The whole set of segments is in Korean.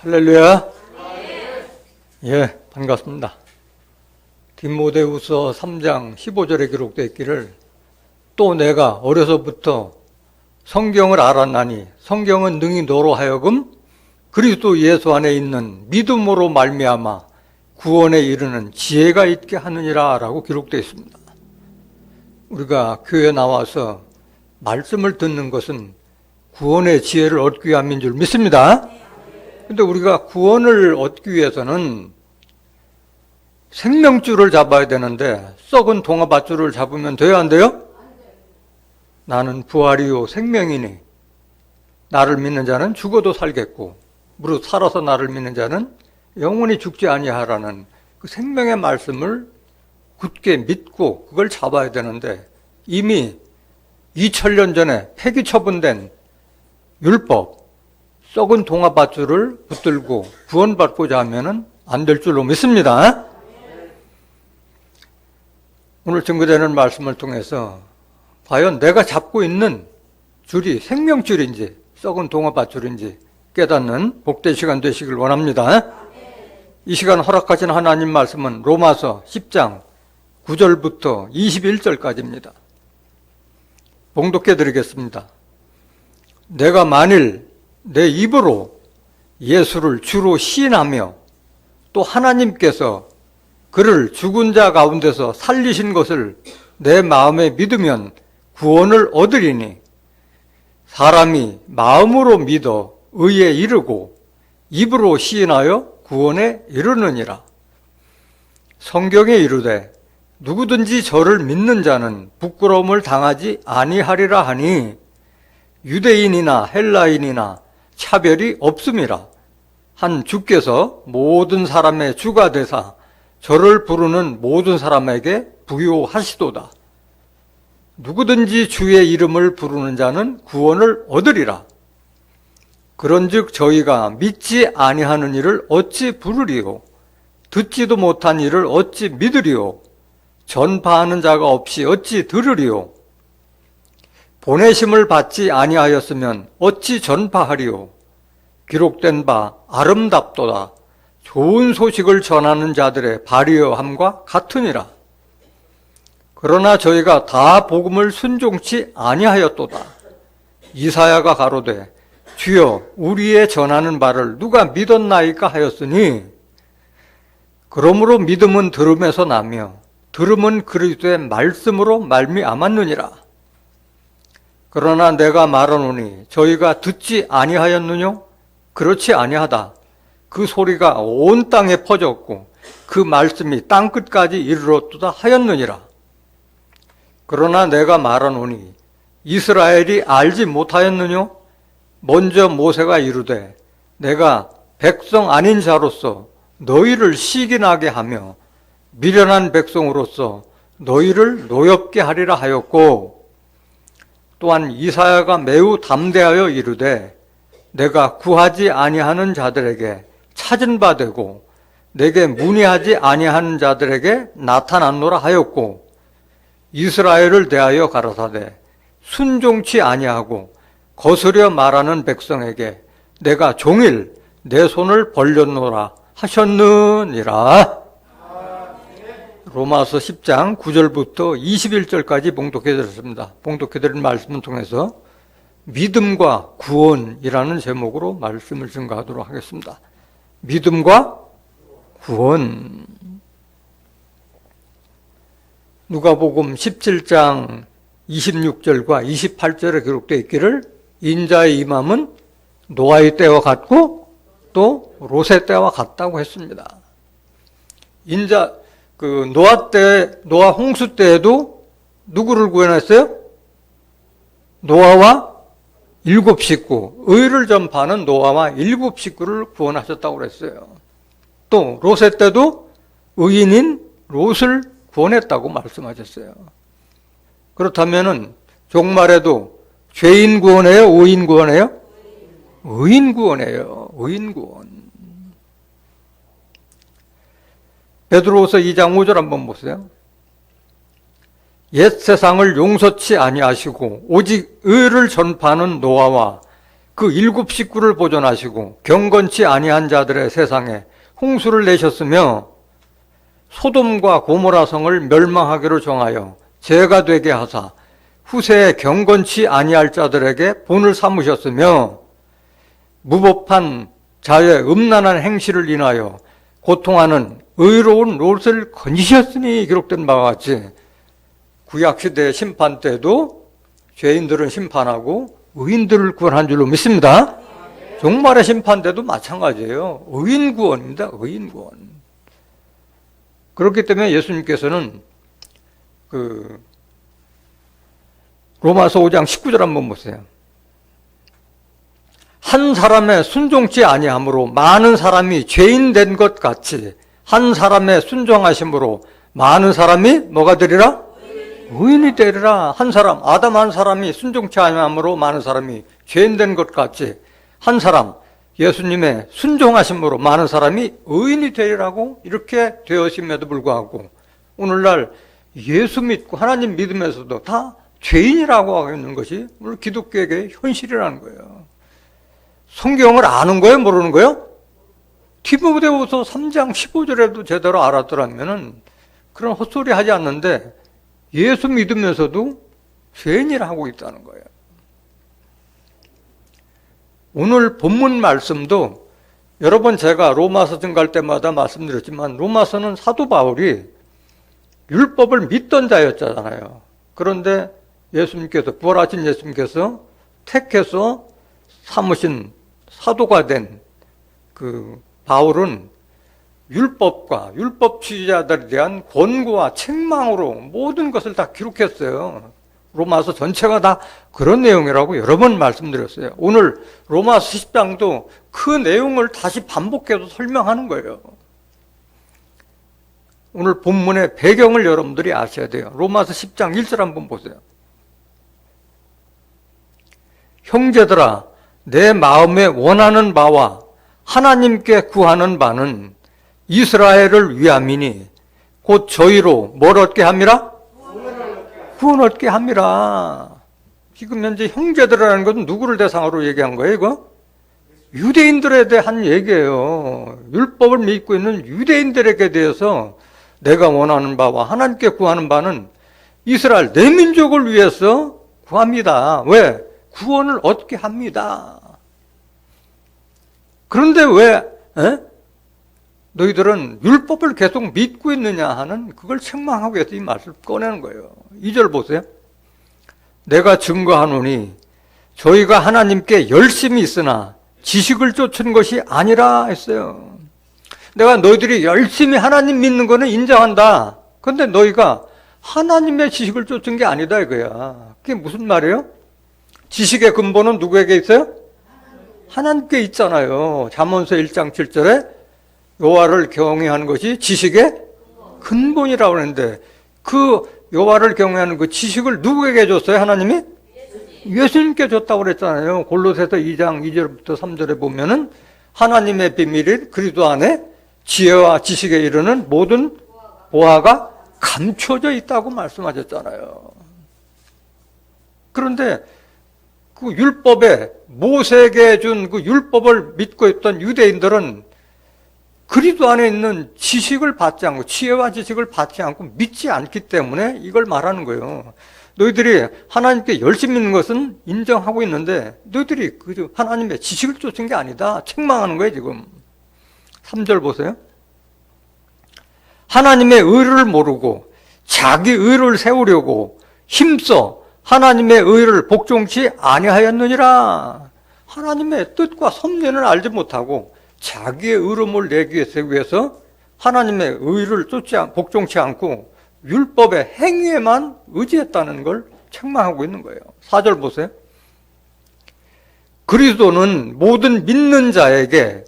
할렐루야. 예, 반갑습니다. 디모데후서 3장 15절에 기록되어 있기를 또 내가 어려서부터 성경을 알았나니 성경은 능히 너로 하여금 그리스도 예수 안에 있는 믿음으로 말미암아 구원에 이르는 지혜가 있게 하느니라 라고 기록되어 있습니다. 우리가 교회에 나와서 말씀을 듣는 것은 구원의 지혜를 얻기 위함인 줄 믿습니다. 근데 우리가 구원을 얻기 위해서는 생명줄을 잡아야 되는데 썩은 동아밧줄을 잡으면 돼요, 안 돼요? 나는 부활이요 생명이니 나를 믿는 자는 죽어도 살겠고 무릇 살아서 나를 믿는 자는 영원히 죽지 아니하라는 그 생명의 말씀을 굳게 믿고 그걸 잡아야 되는데 이미 2000년 전에 폐기 처분된 율법, 썩은 동아밧줄을 붙들고 구원받고자 하면 안 될 줄로 믿습니다. 오늘 증거되는 말씀을 통해서 과연 내가 잡고 있는 줄이 생명줄인지 썩은 동아밧줄인지 깨닫는 복된 시간 되시길 원합니다. 이 시간 허락하신 하나님 말씀은 로마서 10장 9절부터 21절까지입니다. 봉독해 드리겠습니다. 내가 만일 내 입으로 예수를 주로 시인하며 또 하나님께서 그를 죽은 자 가운데서 살리신 것을 내 마음에 믿으면 구원을 얻으리니 사람이 마음으로 믿어 의에 이르고 입으로 시인하여 구원에 이르느니라. 성경에 이르되 누구든지 저를 믿는 자는 부끄러움을 당하지 아니하리라 하니 유대인이나 헬라인이나 차별이 없음이라. 한 주께서 모든 사람의 주가 되사 저를 부르는 모든 사람에게 부요하시도다. 누구든지 주의 이름을 부르는 자는 구원을 얻으리라. 그런즉 저희가 믿지 아니하는 일을 어찌 부르리요? 듣지도 못한 일을 어찌 믿으리요? 전파하는 자가 없이 어찌 들으리요? 보내심을 받지 아니하였으면 어찌 전파하리요? 기록된 바 아름답도다. 좋은 소식을 전하는 자들의 발휘함과 같으니라. 그러나 저희가 다 복음을 순종치 아니하였도다. 이사야가 가로되 주여 우리의 전하는 바를 누가 믿었나이까 하였으니 그러므로 믿음은 들음에서 나며 들음은 그리스도의 말씀으로 말미암았느니라. 그러나 내가 말하노니 저희가 듣지 아니하였느뇨? 그렇지 아니하다. 그 소리가 온 땅에 퍼졌고 그 말씀이 땅끝까지 이르렀도다 하였느니라. 그러나 내가 말하노니 이스라엘이 알지 못하였느뇨? 먼저 모세가 이르되 내가 백성 아닌 자로서 너희를 시기나게 하며 미련한 백성으로서 너희를 노엽게 하리라 하였고 또한 이사야가 매우 담대하여 이르되 내가 구하지 아니하는 자들에게 찾은 바 되고 내게 문의하지 아니하는 자들에게 나타났노라 하였고 이스라엘을 대하여 가라사대 순종치 아니하고 거스려 말하는 백성에게 내가 종일 내 손을 벌렸노라 하셨느니라. 로마서 10장 9절부터 21절까지 봉독해 드렸습니다. 봉독해 드린 말씀을 통해서 믿음과 구원이라는 제목으로 말씀을 증거하도록 하겠습니다. 믿음과 구원. 누가복음 17장 26절과 28절에 기록되어 있기를 인자의 임함은 노아의 때와 같고 또 롯의 때와 같다고 했습니다. 노아 홍수 때에도 누구를 구원했어요? 노아와 7 식구, 의를 전파하는 노아와 7 식구를 구원하셨다고 그랬어요. 또 롯의 때도 의인인 롯을 구원했다고 말씀하셨어요. 그렇다면은 종말에도 죄인 구원해요? 의인 구원해요? 의인 구원해요. 의인 구원. 베드로후서 2장 5절 한번 보세요. 옛 세상을 용서치 아니하시고 오직 의를 전파하는 노아와 그 7 식구를 보존하시고 경건치 아니한 자들의 세상에 홍수를 내셨으며 소돔과 고모라 성을 멸망하기로 정하여 죄가 되게 하사 후세에 경건치 아니할 자들에게 본을 삼으셨으며 무법한 자의 음란한 행실을 인하여 고통하는 의로운 롯을 건지셨으니 기록된 바와 같이 구약시대 심판 때도 죄인들은 심판하고 의인들을 구원한 줄로 믿습니다. 종말의 심판 때도 마찬가지예요. 의인 구원입니다. 의인 구원. 그렇기 때문에 예수님께서는 로마서 5장 19절 한번 보세요. 한 사람의 순종치 아니함으로 많은 사람이 죄인 된 것 같이 한 사람의 순종하심으로 많은 사람이 뭐가 되리라? 의인이 되리라. 한 사람, 아담 한 사람이 순종치 아니함으로 많은 사람이 죄인 된 것 같이 한 사람, 예수님의 순종하심으로 많은 사람이 의인이 되리라고 이렇게 되었음에도 불구하고 오늘날 예수 믿고 하나님 믿으면서도 다 죄인이라고 하고 있는 것이 오늘 기독교의 현실이라는 거예요. 성경을 아는 거예요? 모르는 거예요? 디모데후서 3장 15절에도 제대로 알았더라면 그런 헛소리 하지 않는데 예수 믿으면서도 죄인이라 하고 있다는 거예요. 오늘 본문 말씀도 여러 번 제가 로마서 증가할 때마다 말씀드렸지만 로마서는 사도 바울이 율법을 믿던 자였잖아요. 그런데 예수님께서 부활하신 예수님께서 택해서 삼으신 사도가 된 그 바울은 율법과 율법주의자들에 대한 권고와 책망으로 모든 것을 다 기록했어요. 로마서 전체가 다 그런 내용이라고 여러 번 말씀드렸어요. 오늘 로마서 10장도 그 내용을 다시 반복해서 설명하는 거예요. 오늘 본문의 배경을 여러분들이 아셔야 돼요. 로마서 10장 1절 한번 보세요. 형제들아, 내 마음에 원하는 바와 하나님께 구하는 바는 이스라엘을 위함이니 곧 저희로 뭘 얻게 함이라? 구원 얻게 함이라. 지금 현재 형제들이라는 것은 누구를 대상으로 얘기한 거예요, 이거? 유대인들에 대한 얘기예요. 율법을 믿고 있는 유대인들에게 대해서 내가 원하는 바와 하나님께 구하는 바는 이스라엘 내 민족을 위해서 구합니다. 왜? 구원을 얻게 합니다. 그런데 왜 너희들은 율법을 계속 믿고 있느냐 하는 그걸 책망하고 해서 이 말씀을 꺼내는 거예요. 2절 보세요. 내가 증거하노니 저희가 하나님께 열심히 있으나 지식을 쫓은 것이 아니라 했어요. 내가 너희들이 열심히 하나님 믿는 거는 인정한다. 그런데 너희가 하나님의 지식을 쫓은 게 아니다 이거야. 그게 무슨 말이에요? 지식의 근본은 누구에게 있어요? 하나님께 있잖아요. 잠언서 1장 7절에 여호와를 경외하는 것이 지식의 근본이라고 하는데 그 여호와를 경외하는 그 지식을 누구에게 줬어요? 하나님이? 예수님께 줬다고 그랬잖아요. 골로새서 2장 2절부터 3절에 보면은 하나님의 비밀이 그리스도 안에 지혜와 지식에 이르는 모든 보화가 감춰져 있다고 말씀하셨잖아요. 그런데 그 율법에 모세에게 준 그 율법을 믿고 있던 유대인들은 그리스도 안에 있는 지식을 받지 않고 지혜와 지식을 받지 않고 믿지 않기 때문에 이걸 말하는 거예요. 너희들이 하나님께 열심히 믿는 것은 인정하고 있는데 너희들이 그 하나님의 지식을 쫓은 게 아니다. 책망하는 거예요 지금. 3절 보세요. 하나님의 의를 모르고 자기 의를 세우려고 힘써 하나님의 의를 복종치 아니하였느니라. 하나님의 뜻과 섭리는 알지 못하고 자기의 의로움을 내기 위해서 하나님의 의를 복종치 않고 율법의 행위에만 의지했다는 걸 책망하고 있는 거예요. 4절 보세요. 그리스도는 모든 믿는 자에게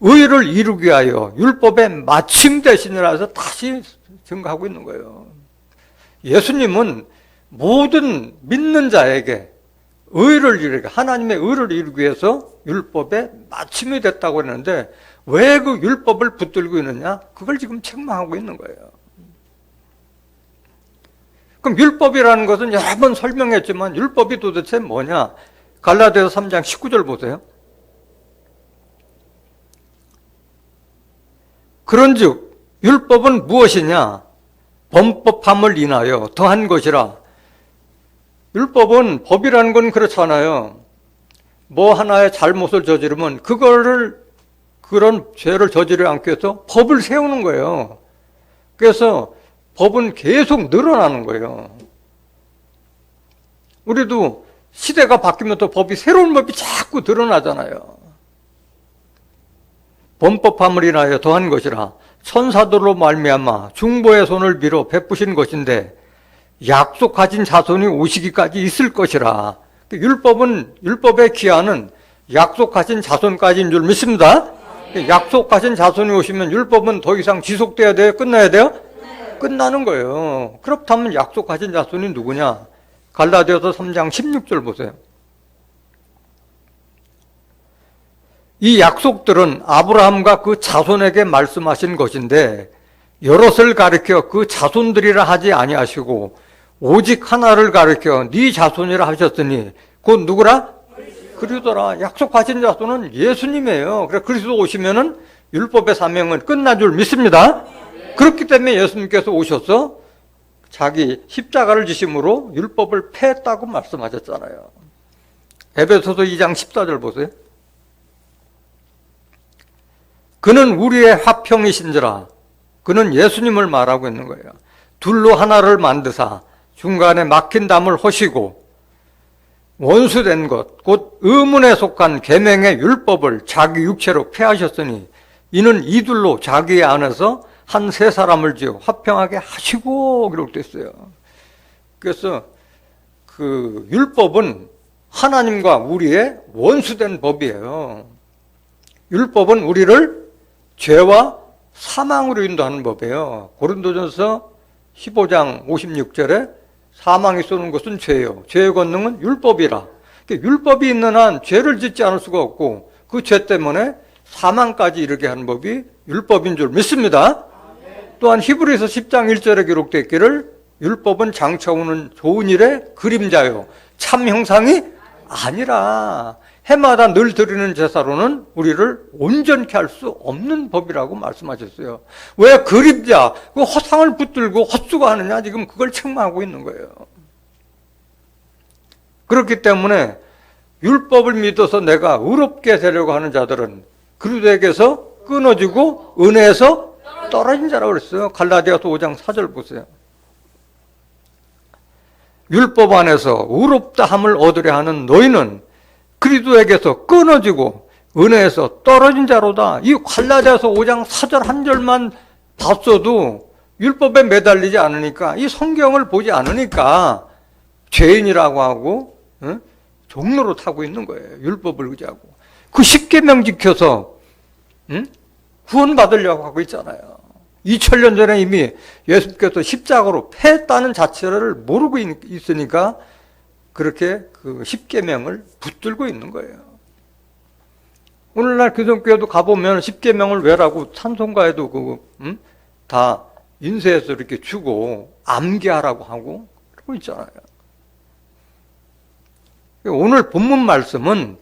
의를 이루기 위하여 율법의 마침 되시니라 해서 다시 증거하고 있는 거예요. 예수님은 모든 믿는 자에게 의를 이루기, 하나님의 의를 이루기 위해서 율법의 마침이 됐다고 했는데 왜 그 율법을 붙들고 있느냐? 그걸 지금 책망하고 있는 거예요. 그럼 율법이라는 것은 여러 번 설명했지만 율법이 도대체 뭐냐? 갈라디아서 3장 19절 보세요. 그런즉 율법은 무엇이냐? 범법함을 인하여 더한 것이라. 율법은, 법이라는 건 그렇잖아요. 뭐 하나의 잘못을 저지르면 그런 죄를 저지르지 않기 위해서 법을 세우는 거예요. 그래서 법은 계속 늘어나는 거예요. 우리도 시대가 바뀌면서 새로운 법이 자꾸 늘어나잖아요. 범법함을 인하여 더한 것이라. 천사들로 말미암아 중보의 손을 빌어 베푸신 것인데 약속하신 자손이 오시기까지 있을 것이라. 율법의 기한은 약속하신 자손까지인 줄 믿습니다. 약속하신 자손이 오시면 율법은 더 이상 지속돼야 돼요? 끝나야 돼요? 끝나는 거예요. 그렇다면 약속하신 자손이 누구냐? 갈라디아서 3장 16절 보세요. 이 약속들은 아브라함과 그 자손에게 말씀하신 것인데 여럿을 가리켜 그 자손들이라 하지 아니하시고 오직 하나를 가리켜 네 자손이라 하셨으니 곧 누구라? 그리스도라. 약속하신 자손은 예수님이에요. 그래서 그리스도 오시면은 율법의 사명은 끝난 줄 믿습니다. 그렇기 때문에 예수님께서 오셔서 자기 십자가를 지심으로 율법을 폐했다고 말씀하셨잖아요. 에베소서 2장 14절 보세요. 그는 우리의 화평이신지라. 그는 예수님을 말하고 있는 거예요. 둘로 하나를 만드사 중간에 막힌 담을 허시고 원수된 것, 곧 의문에 속한 계명의 율법을 자기 육체로 폐하셨으니 이는 이둘로 자기 안에서 한 세 사람을 지어 화평하게 하시고 기록됐어요. 그래서 그 율법은 하나님과 우리의 원수된 법이에요. 율법은 우리를 죄와 사망으로 인도하는 법이에요. 고린도전서 15장 56절에 사망이 쏘는 것은 죄요. 죄의 권능은 율법이라. 그러니까 율법이 있는 한 죄를 짓지 않을 수가 없고 그 죄 때문에 사망까지 이르게 하는 법이 율법인 줄 믿습니다. 또한 히브리서 10장 1절에 기록되어 있기를 율법은 장차오는 좋은 일의 그림자요 참 형상이 아니라 해마다 늘 드리는 제사로는 우리를 온전케 할 수 없는 법이라고 말씀하셨어요. 왜 그림자, 그 허상을 붙들고 헛수고하느냐, 지금 그걸 책망하고 있는 거예요. 그렇기 때문에 율법을 믿어서 내가 의롭게 되려고 하는 자들은 그리스도에게서 끊어지고 은혜에서 떨어진 자라고 그랬어요. 갈라디아서 5장 4절 보세요. 율법 안에서 의롭다 함을 얻으려 하는 너희는 그리스도에게서 끊어지고 은혜에서 떨어진 자로다. 이 갈라디아서 5장 4절 한 절만 봤어도 율법에 매달리지 않으니까, 이 성경을 보지 않으니까 죄인이라고 하고 종로로 타고 있는 거예요. 율법을 의지하고. 그 십계명 지켜서 구원받으려고 하고 있잖아요. 2000년 전에 이미 예수께서 십자가로 패했다는 자체를 모르고 있으니까 그렇게 그 십계명을 붙들고 있는 거예요. 오늘날 기성교회도 가보면 십계명을 외라고 찬송가에도 다 인쇄해서 이렇게 주고 암기하라고 하고 그러고 있잖아요. 오늘 본문 말씀은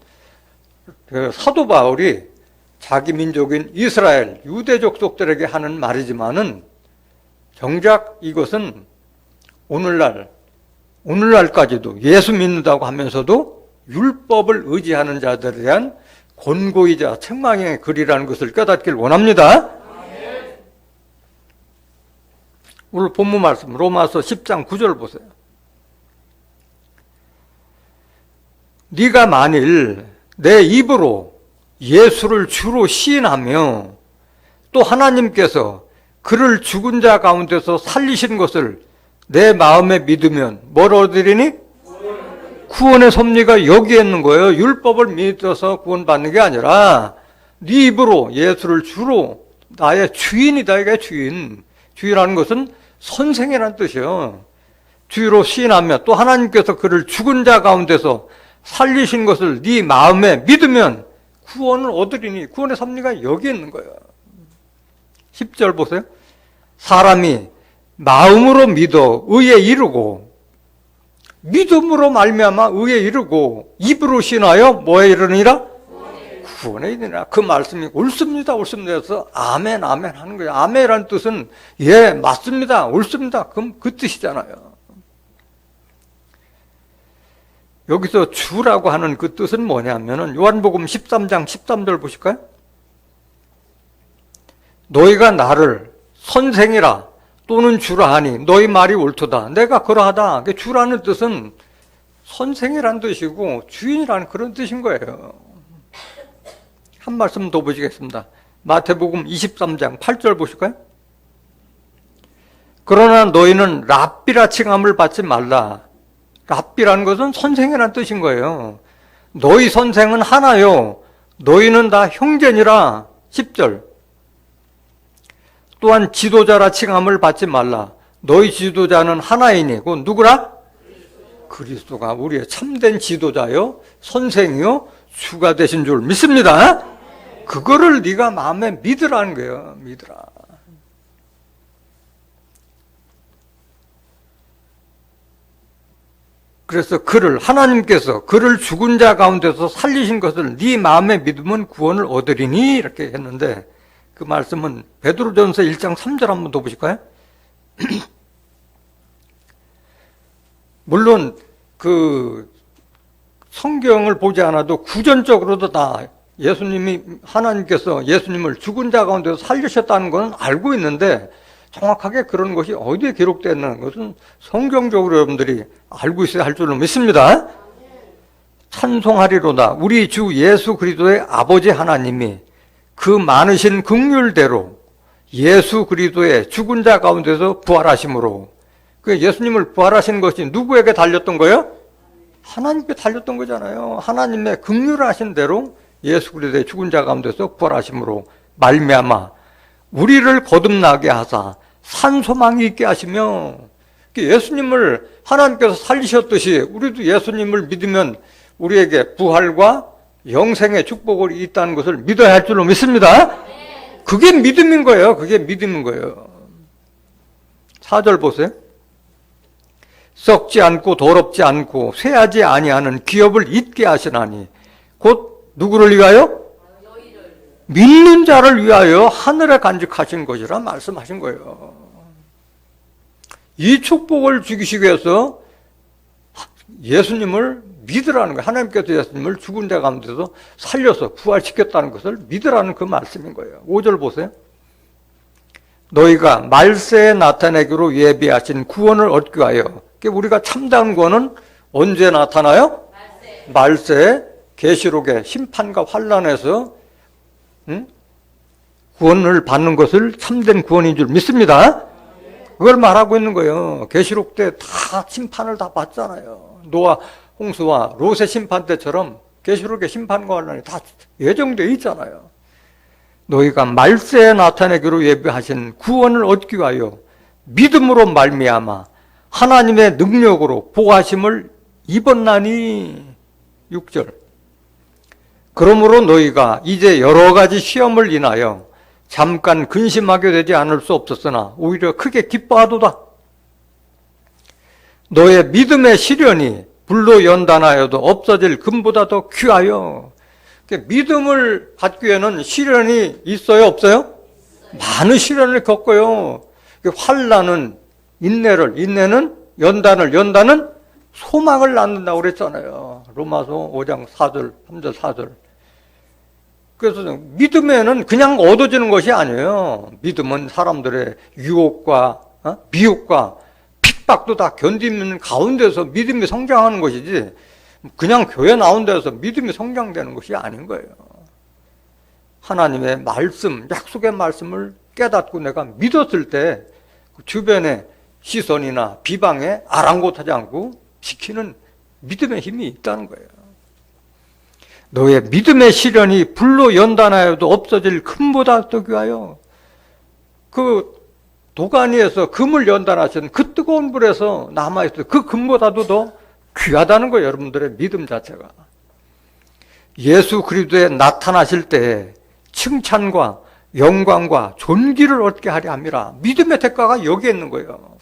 사도 바울이 자기 민족인 이스라엘 유대 족속들에게 하는 말이지만은 정작 이것은 오늘날까지도 예수 믿는다고 하면서도 율법을 의지하는 자들에 대한 권고이자 책망의 글이라는 것을 깨닫길 원합니다. 오늘 본문 말씀 로마서 10장 9절 보세요. 네가 만일 내 입으로 예수를 주로 시인하며 또 하나님께서 그를 죽은 자 가운데서 살리신 것을 내 마음에 믿으면 뭘 얻으리니? 구원의 섭리가 여기에 있는 거예요. 율법을 믿어서 구원받는 게 아니라 네 입으로 예수를 주로 나의 주인이다. 이게 주인이라는 것은 선생이라는 뜻이에요. 주로 시인하며 또 하나님께서 그를 죽은 자 가운데서 살리신 것을 네 마음에 믿으면 구원을 얻으리니, 구원의 섭리가 여기에 있는 거예요. 10절 보세요. 사람이 마음으로 믿어 의에 이르고 믿음으로 말미암아 의에 이르고 입으로 신하여 뭐에 이르니라? 구원에 이르니라. 그 말씀이 옳습니다, 옳습니다 해서 아멘, 아멘 하는 거예요. 아멘이라는 뜻은 예, 맞습니다, 옳습니다. 그럼 그 뜻이잖아요. 여기서 주라고 하는 그 뜻은 뭐냐면은 요한복음 13장 13절 보실까요? 너희가 나를 선생이라 또는 주라 하니 너희 말이 옳도다. 내가 그러하다. 주라는 뜻은 선생이라는 뜻이고 주인이라는 그런 뜻인 거예요. 한 말씀 더 보시겠습니다. 마태복음 23장 8절 보실까요? 그러나 너희는 랍비라 칭함을 받지 말라. 랍비라는 것은 선생이라는 뜻인 거예요. 너희 선생은 하나요. 너희는 다 형제니라. 10절. 또한 지도자라 칭함을 받지 말라. 너희 지도자는 하나이니 그건 누구라? 그리스도가 우리의 참된 지도자요, 선생이요, 주가 되신 줄 믿습니다. 그거를 네가 마음에 믿으라는 거예요. 믿으라. 그래서 하나님께서 그를 죽은 자 가운데서 살리신 것을 네 마음에 믿으면 구원을 얻으리니 이렇게 했는데 그 말씀은 베드로전서 1장 3절 한번 더 보실까요? 물론 그 성경을 보지 않아도 구전적으로도 다 하나님께서 예수님을 죽은 자 가운데서 살리셨다는 것은 알고 있는데 정확하게 그런 것이 어디에 기록되어 있는 것은 성경적으로 여러분들이 알고 있어야 할 줄로 믿습니다. 찬송하리로다. 우리 주 예수 그리스도의 아버지 하나님이 그 많으신 긍휼대로 예수 그리스도의 죽은 자 가운데서 부활하심으로, 그 예수님을 부활하신 것이 누구에게 달렸던 거예요? 하나님께 달렸던 거잖아요. 하나님의 긍휼하신 대로 예수 그리스도의 죽은 자 가운데서 부활하심으로 말미암아 우리를 거듭나게 하사 산 소망이 있게 하시며, 예수님을 하나님께서 살리셨듯이 우리도 예수님을 믿으면 우리에게 부활과 영생의 축복이 있다는 것을 믿어야 할 줄로 믿습니다. 그게 믿음인 거예요. 그게 믿음인 거예요. 4절 보세요. 썩지 않고 더럽지 않고 쇠하지 아니하는 기업을 잊게 하시나니 곧 누구를 위하여? 믿는 자를 위하여 하늘에 간직하신 것이라 말씀하신 거예요. 이 축복을 주시기 위해서 예수님을 믿으라는 거예요. 하나님께서 예수님을 죽은 자 가운데서 살려서 부활시켰다는 것을 믿으라는 그 말씀인 거예요. 5절 보세요. 너희가 말세에 나타내기로 예비하신 구원을 얻기 위하여. 우리가 참다운 구원은 언제 나타나요? 말세 계시록의 심판과 환란에서 구원을 받는 것을 참된 구원인 줄 믿습니다. 그걸 말하고 있는 거예요. 계시록 때 다 심판을 다 받잖아요. 노아 홍수와 롯의 심판 때처럼 계시록의 심판과 환란이 다 예정되어 있잖아요. 너희가 말세에 나타내기로 예비하신 구원을 얻기 위하여 믿음으로 말미암아 하나님의 능력으로 보호하심을 입었나니. 6절. 그러므로 너희가 이제 여러 가지 시험을 인하여 잠깐 근심하게 되지 않을 수 없었으나 오히려 크게 기뻐하도다. 너의 믿음의 시련이 불로 연단하여도 없어질 금보다 더 귀하여. 믿음을 받기 위해는 시련이 있어요, 없어요? 많은 시련을 겪어요. 환난은 인내를, 인내는 연단을, 연단은 소망을 낳는다고 그랬잖아요. 로마서 5장 4절, 3절, 4절. 그래서 믿음에는 그냥 얻어지는 것이 아니에요. 믿음은 사람들의 유혹과 미혹과 핍박도 다 견디는 가운데서 믿음이 성장하는 것이지 그냥 교회 나온 데서 믿음이 성장되는 것이 아닌 거예요. 하나님의 말씀, 약속의 말씀을 깨닫고 내가 믿었을 때 주변의 시선이나 비방에 아랑곳하지 않고 지키는 믿음의 힘이 있다는 거예요. 너의 믿음의 시련이 불로 연단하여도 없어질 금보다 더 귀하여. 그 도가니에서 금을 연단하신 그 뜨거운 불에서 남아있어요. 그 금보다도 더 귀하다는 거예요. 여러분들의 믿음 자체가. 예수 그리스도에 나타나실 때 칭찬과 영광과 존귀를 얻게 하려 함이라. 믿음의 대가가 여기에 있는 거예요.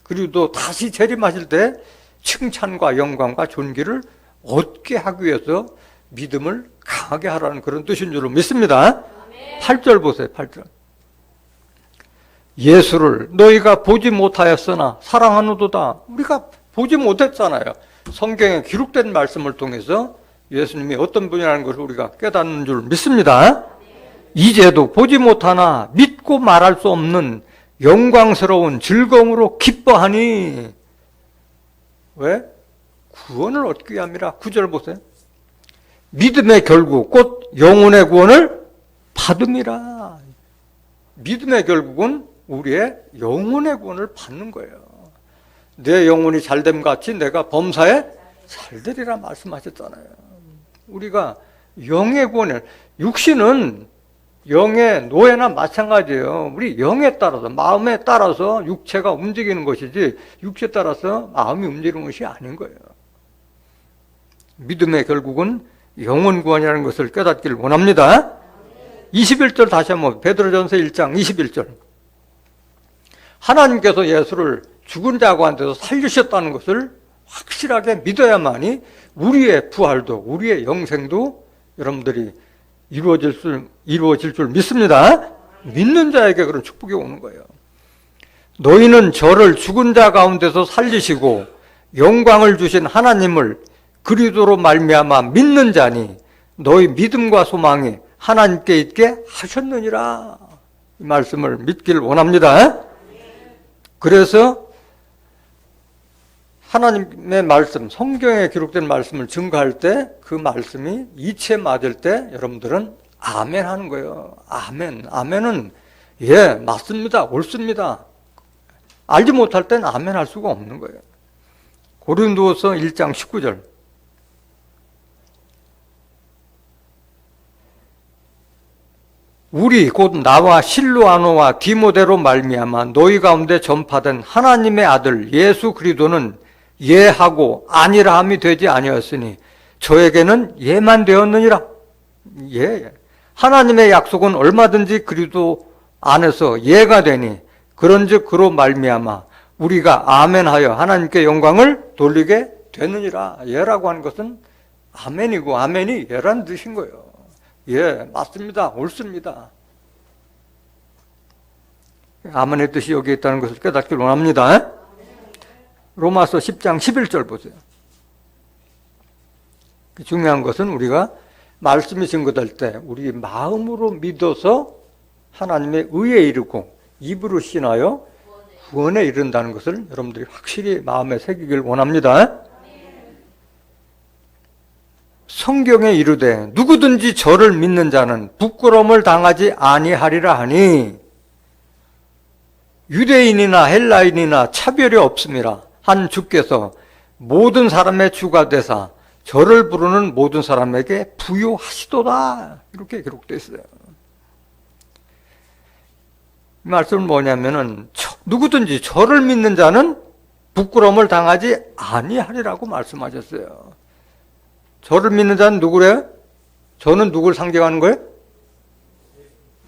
그리고 또 다시 재림하실 때 칭찬과 영광과 존귀를 얻게 하기 위해서 믿음을 강하게 하라는 그런 뜻인 줄로 믿습니다. 8절 보세요. 8절. 예수를 너희가 보지 못하였으나 사랑하노도다. 우리가 보지 못했잖아요. 성경에 기록된 말씀을 통해서 예수님이 어떤 분이라는 것을 우리가 깨닫는 줄 믿습니다. 이제도 보지 못하나 믿고 말할 수 없는 영광스러운 즐거움으로 기뻐하니. 왜? 구원을 얻기 위함이라. 9절 보세요. 믿음의 결국 곧 영혼의 구원을 받음이라. 믿음의 결국은 우리의 영혼의 구원을 받는 거예요. 내 영혼이 잘됨 같이 내가 범사에 잘되리라 말씀하셨잖아요. 우리가 영의 구원을, 육신은 영의 노예나 마찬가지예요. 우리 영에 따라서, 마음에 따라서 육체가 움직이는 것이지 육체에 따라서 마음이 움직이는 것이 아닌 거예요. 믿음의 결국은 영혼 구원이라는 것을 깨닫기를 원합니다. 21절 다시 한번, 베드로전서 1장 21절. 하나님께서 예수를 죽은 자 가운데서 살리셨다는 것을 확실하게 믿어야만이 우리의 부활도, 우리의 영생도 여러분들이 이루어질 줄 믿습니다. 믿는 자에게 그런 축복이 오는 거예요. 너희는 저를 죽은 자 가운데서 살리시고 영광을 주신 하나님을 그리스도로 말미암아 믿는 자니 너희 믿음과 소망이 하나님께 있게 하셨느니라. 이 말씀을 믿기를 원합니다. 그래서 하나님의 말씀, 성경에 기록된 말씀을 증거할 때 그 말씀이 이치에 맞을 때 여러분들은 아멘 하는 거예요. 아멘. 아멘은 예, 맞습니다. 옳습니다. 알지 못할 땐 아멘 할 수가 없는 거예요. 고린도서 1장 19절. 우리 곧 나와 실로아노와 디모데로 말미암아 너희 가운데 전파된 하나님의 아들 예수 그리스도는 예하고 아니라 함이 되지 아니었으니 저에게는 예만 되었느니라. 예. 하나님의 약속은 얼마든지 그리스도 안에서 예가 되니 그런즉 그로 말미암아 우리가 아멘하여 하나님께 영광을 돌리게 되느니라. 예라고 하는 것은 아멘이고 아멘이 예라는 뜻인 거예요. 예, 맞습니다. 옳습니다. 아멘의 뜻이 여기에 있다는 것을 깨닫기를 원합니다. 로마서 10장 11절 보세요. 중요한 것은 우리가 말씀이 증거될 때 우리 마음으로 믿어서 하나님의 의에 이르고 입으로 신하여 구원에 이른다는 것을 여러분들이 확실히 마음에 새기길 원합니다. 성경에 이르되 누구든지 저를 믿는 자는 부끄러움을 당하지 아니하리라 하니 유대인이나 헬라인이나 차별이 없음이라 한 주께서 모든 사람의 주가 되사 저를 부르는 모든 사람에게 부요하시도다. 이렇게 기록되어 있어요. 이 말씀은 뭐냐면은 누구든지 저를 믿는 자는 부끄러움을 당하지 아니하리라고 말씀하셨어요. 저를 믿는 자는 누구래요? 저는 누굴 상징하는 거예요?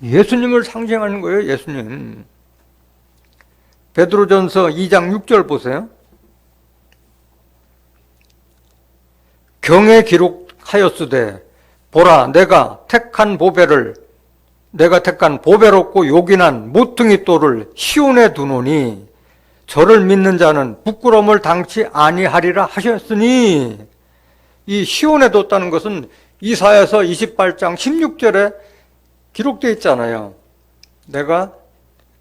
예수님을 상징하는 거예요. 예수님. 베드로전서 2장 6절 보세요. 경에 기록하였으되 보라 내가 택한 보배롭고 요긴한 모퉁이 돌을 시온에 두노니 저를 믿는 자는 부끄러움을 당치 아니하리라 하셨으니, 이 시온에 뒀다는 것은 이사야서 28장 16절에 기록되어 있잖아요. 내가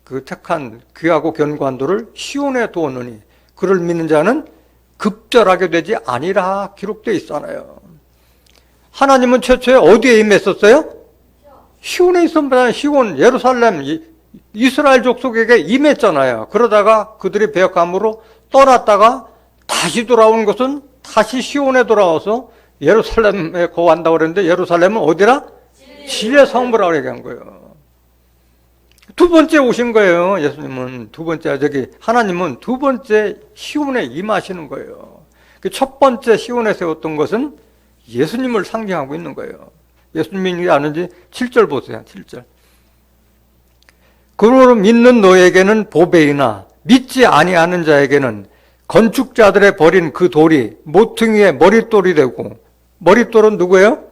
그 택한 귀하고 견고한 돌을 시온에 두었느니 그를 믿는 자는 급절하게 되지 아니라 기록되어 있잖아요. 하나님은 최초에 어디에 임했었어요? 시온에 있었습니다. 시온, 예루살렘, 이스라엘 족속에게 임했잖아요. 그러다가 그들이 배역함으로 떠났다가 다시 돌아온 것은 다시 시온에 돌아와서 예루살렘에 거한다고 그랬는데 예루살렘은 어디라? 진리의 성부라고 얘기한 거예요. 두 번째 오신 거예요. 예수님은 두 번째, 하나님은 두 번째 시온에 임하시는 거예요. 그 첫 번째 시온에 세웠던 것은 예수님을 상징하고 있는 거예요. 예수님이 아는지 7절 보세요. 7절. 그러므로 믿는 너에게는 보배이나 믿지 아니하는 자에게는 건축자들의 버린 그 돌이 모퉁이의 머릿돌이 되고, 머릿돌은 누구예요?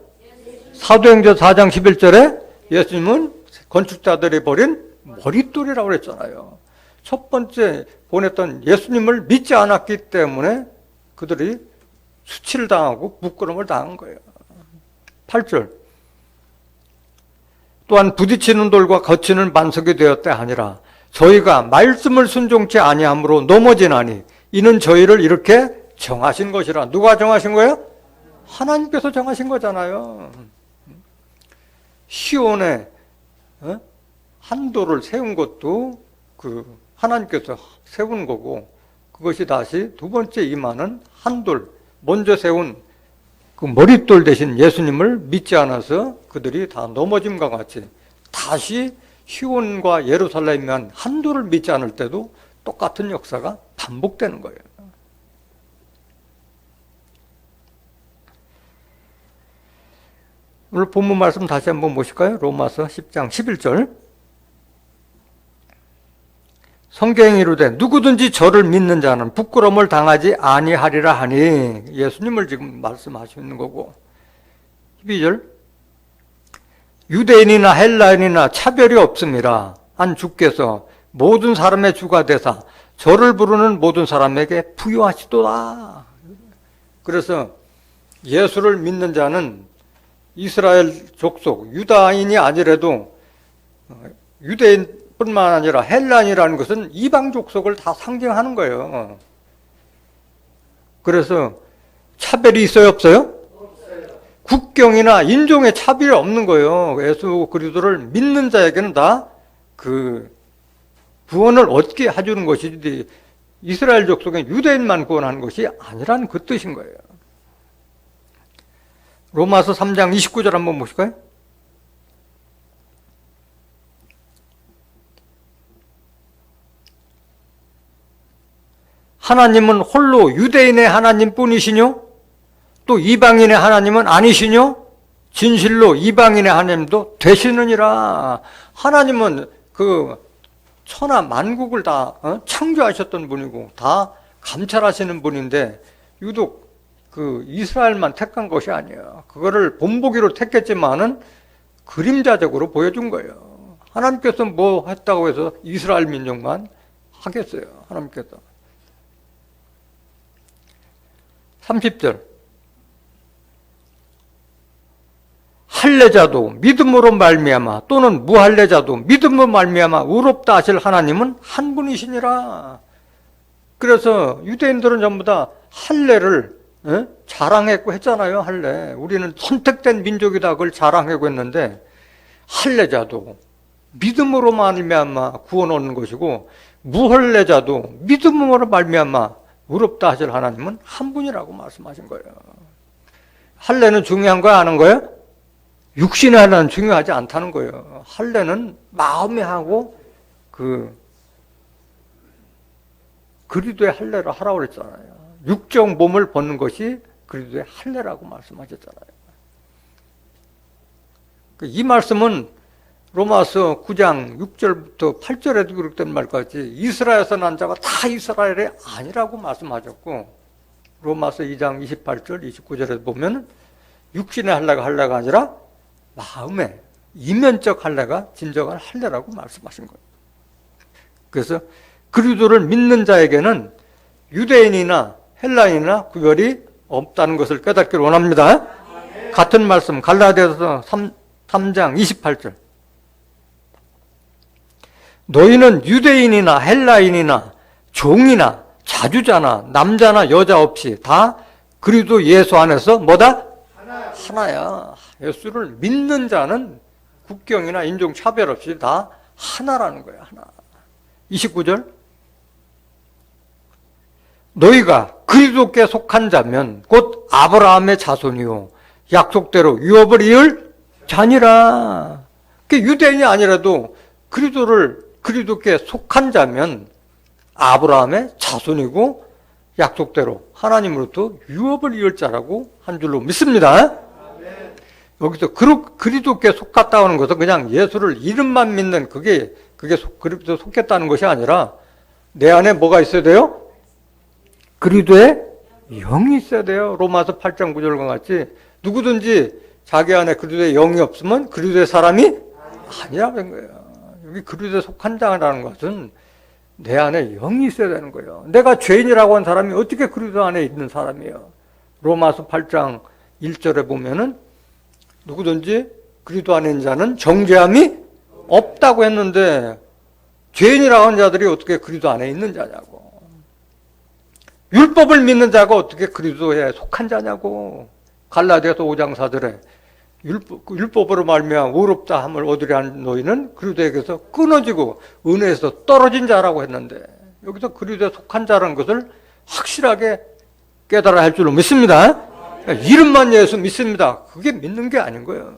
사도행전 4장 11절에 예수님은 건축자들이 버린 머릿돌이라고 그랬잖아요. 첫 번째 보냈던 예수님을 믿지 않았기 때문에 그들이 수치를 당하고 부끄러움을 당한 거예요. 8절. 또한 부딪히는 돌과 거치는 반석이 되었다 하니라. 저희가 말씀을 순종치 아니함으로 넘어지나니 이는 저희를 이렇게 정하신 것이라. 누가 정하신 거예요? 하나님께서 정하신 거잖아요. 시온에 한 돌을 세운 것도 그 하나님께서 세운 거고, 그것이 다시 두 번째 임하는 한 돌, 먼저 세운 그 머릿돌 대신 예수님을 믿지 않아서 그들이 다 넘어짐과 같이 다시 시온과 예루살렘이면 한 돌을 믿지 않을 때도 똑같은 역사가 반복되는 거예요. 오늘 본문 말씀 다시 한번 보실까요? 로마서 10장 11절. 성경이 이르되 누구든지 저를 믿는 자는 부끄러움을 당하지 아니하리라 하니, 예수님을 지금 말씀하시는 거고. 12절. 유대인이나 헬라인이나 차별이 없음이라 한 주께서 모든 사람의 주가 되사 저를 부르는 모든 사람에게 부유하시도다. 그래서 예수를 믿는 자는 이스라엘 족속, 유다인이 아니라도, 유대인뿐만 아니라 헬라인이라는 것은 이방 족속을 다 상징하는 거예요. 그래서 차별이 있어요, 없어요? 없어요. 국경이나 인종의 차별이 없는 거예요. 예수 그리스도를 믿는 자에게는 다 그 구원을 얻게 해주는 것이지, 이스라엘 족속의 유대인만 구원하는 것이 아니라는 그 뜻인 거예요. 로마서 3장 29절 한번 보실까요? 하나님은 홀로 유대인의 하나님뿐이시뇨? 또 이방인의 하나님은 아니시뇨? 진실로 이방인의 하나님도 되시느니라. 하나님은 그 천하 만국을 다 창조하셨던 분이고 다 감찰하시는 분인데, 유독 그 이스라엘만 택한 것이 아니에요. 그거를 본보기로 택했지만은 그림자적으로 보여준 거예요. 하나님께서 뭐 했다고 해서 이스라엘 민족만 하겠어요. 하나님께서. 30절. 할례자도 믿음으로 말미암아 또는 무할례자도 믿음으로 말미암아 의롭다 하실 하나님은 한 분이시니라. 그래서 유대인들은 전부 다 할례를 자랑했고 했잖아요. 할례. 우리는 선택된 민족이다, 그걸 자랑하고 했는데, 할례자도 믿음으로 말미암아 구원 얻는 것이고 무할례자도 믿음으로 말미암아 의롭다 하실 하나님은 한 분이라고 말씀하신 거예요. 할례는 중요한 거야, 아는 거예요? 육신의 할례는 중요하지 않다는 거예요. 할례는 마음에 하고 그리스도의 할례를 하라고 그랬잖아요. 육적 몸을 벗는 것이 그리스도의 할례라고 말씀하셨잖아요. 이 말씀은 로마서 9장 6절부터 8절에도 기록된 말까지 이스라엘에서 난 자가 다 이스라엘이 아니라고 말씀하셨고, 로마서 2장 28절 29절에 보면 육신의 할례가 아니라 마음의 이면적 할례가 진정한 할례라고 말씀하신 거예요. 그래서 그리스도를 믿는 자에게는 유대인이나 헬라인이나 구별이 없다는 것을 깨닫기를 원합니다. 같은 말씀 갈라디아서 3장 28절. 너희는 유대인이나 헬라인이나 종이나 자주자나 남자나 여자 없이 다 그리스도 예수 안에서 뭐다? 하나야. 예수를 믿는 자는 국경이나 인종 차별 없이 다 하나라는 거야. 하나. 29절. 너희가 그리스도께 속한 자면 곧 아브라함의 자손이요 약속대로 유업을 이을 자니라. 유대인이 아니라도 그리스도께 속한 자면 아브라함의 자손이고 약속대로 하나님으로부터 유업을 이을 자라고 한 줄로 믿습니다. 여기서 그리스도께 속았다 하는 것은 그냥 예수를 이름만 믿는 그게 그리스도 속겠다는 것이 아니라 내 안에 뭐가 있어야 돼요? 그리스도의 영이 있어야 돼요. 로마서 8장 9절과 같이 누구든지 자기 안에 그리스도의 영이 없으면 그리스도의 사람이 아니라는 거예요. 여기 그리스도에 속한 자라는 것은 내 안에 영이 있어야 되는 거예요. 내가 죄인이라고 한 사람이 어떻게 그리스도 안에 있는 사람이에요? 로마서 8장 1절에 보면은 누구든지 그리스도 안에 있는 자는 정죄함이 없다고 했는데 죄인이라고 하는 자들이 어떻게 그리스도 안에 있는 자냐고. 율법을 믿는 자가 어떻게 그리스도에 속한 자냐고. 갈라디아서 5장 4절에 율법으로 말미암아 의롭다 함을 얻으려 하는 너희는 그리스도에게서 끊어지고 은혜에서 떨어진 자라고 했는데 여기서 그리스도에 속한 자라는 것을 확실하게 깨달아야 할 줄로 믿습니다. 그러니까 이름만 예수 믿습니다. 그게 믿는 게 아닌 거예요.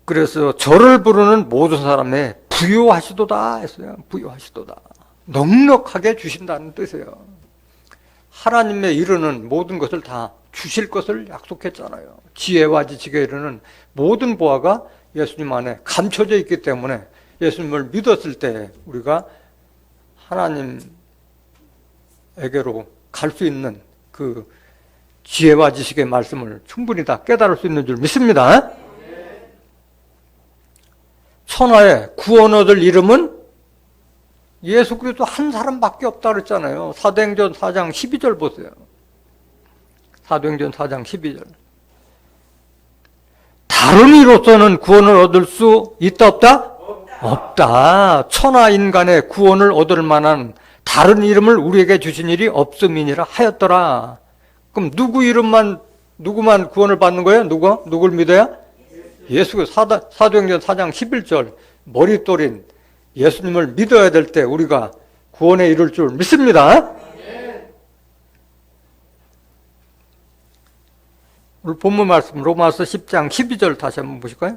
그래서 저를 부르는 모든 사람에 부요하시도다 했어요. 부요하시도다. 넉넉하게 주신다는 뜻이에요. 하나님의 이르는 모든 것을 다 주실 것을 약속했잖아요. 지혜와 지식에 이르는 모든 보화가 예수님 안에 감춰져 있기 때문에 예수님을 믿었을 때 우리가 하나님에게로 갈 수 있는 그 지혜와 지식의 말씀을 충분히 다 깨달을 수 있는 줄 믿습니다. 천하에 구원 얻을 이름은 예수 그리스도 한 사람밖에 없다 그랬잖아요. 사도행전 4장 12절 보세요. 사도행전 4장 12절. 다른 이로서는 구원을 얻을 수 있다 없다? 없다. 천하 인간의 구원을 얻을 만한 다른 이름을 우리에게 주신 일이 없음이니라 하였더라. 그럼 누구만 구원을 받는 거예요? 누굴 믿어야? 예수. 사도행전 4장 11절. 머릿돌인 예수님을 믿어야 될 때 우리가 구원에 이를 줄 믿습니다. 오늘 본문 말씀 로마서 10장 12절 다시 한번 보실까요?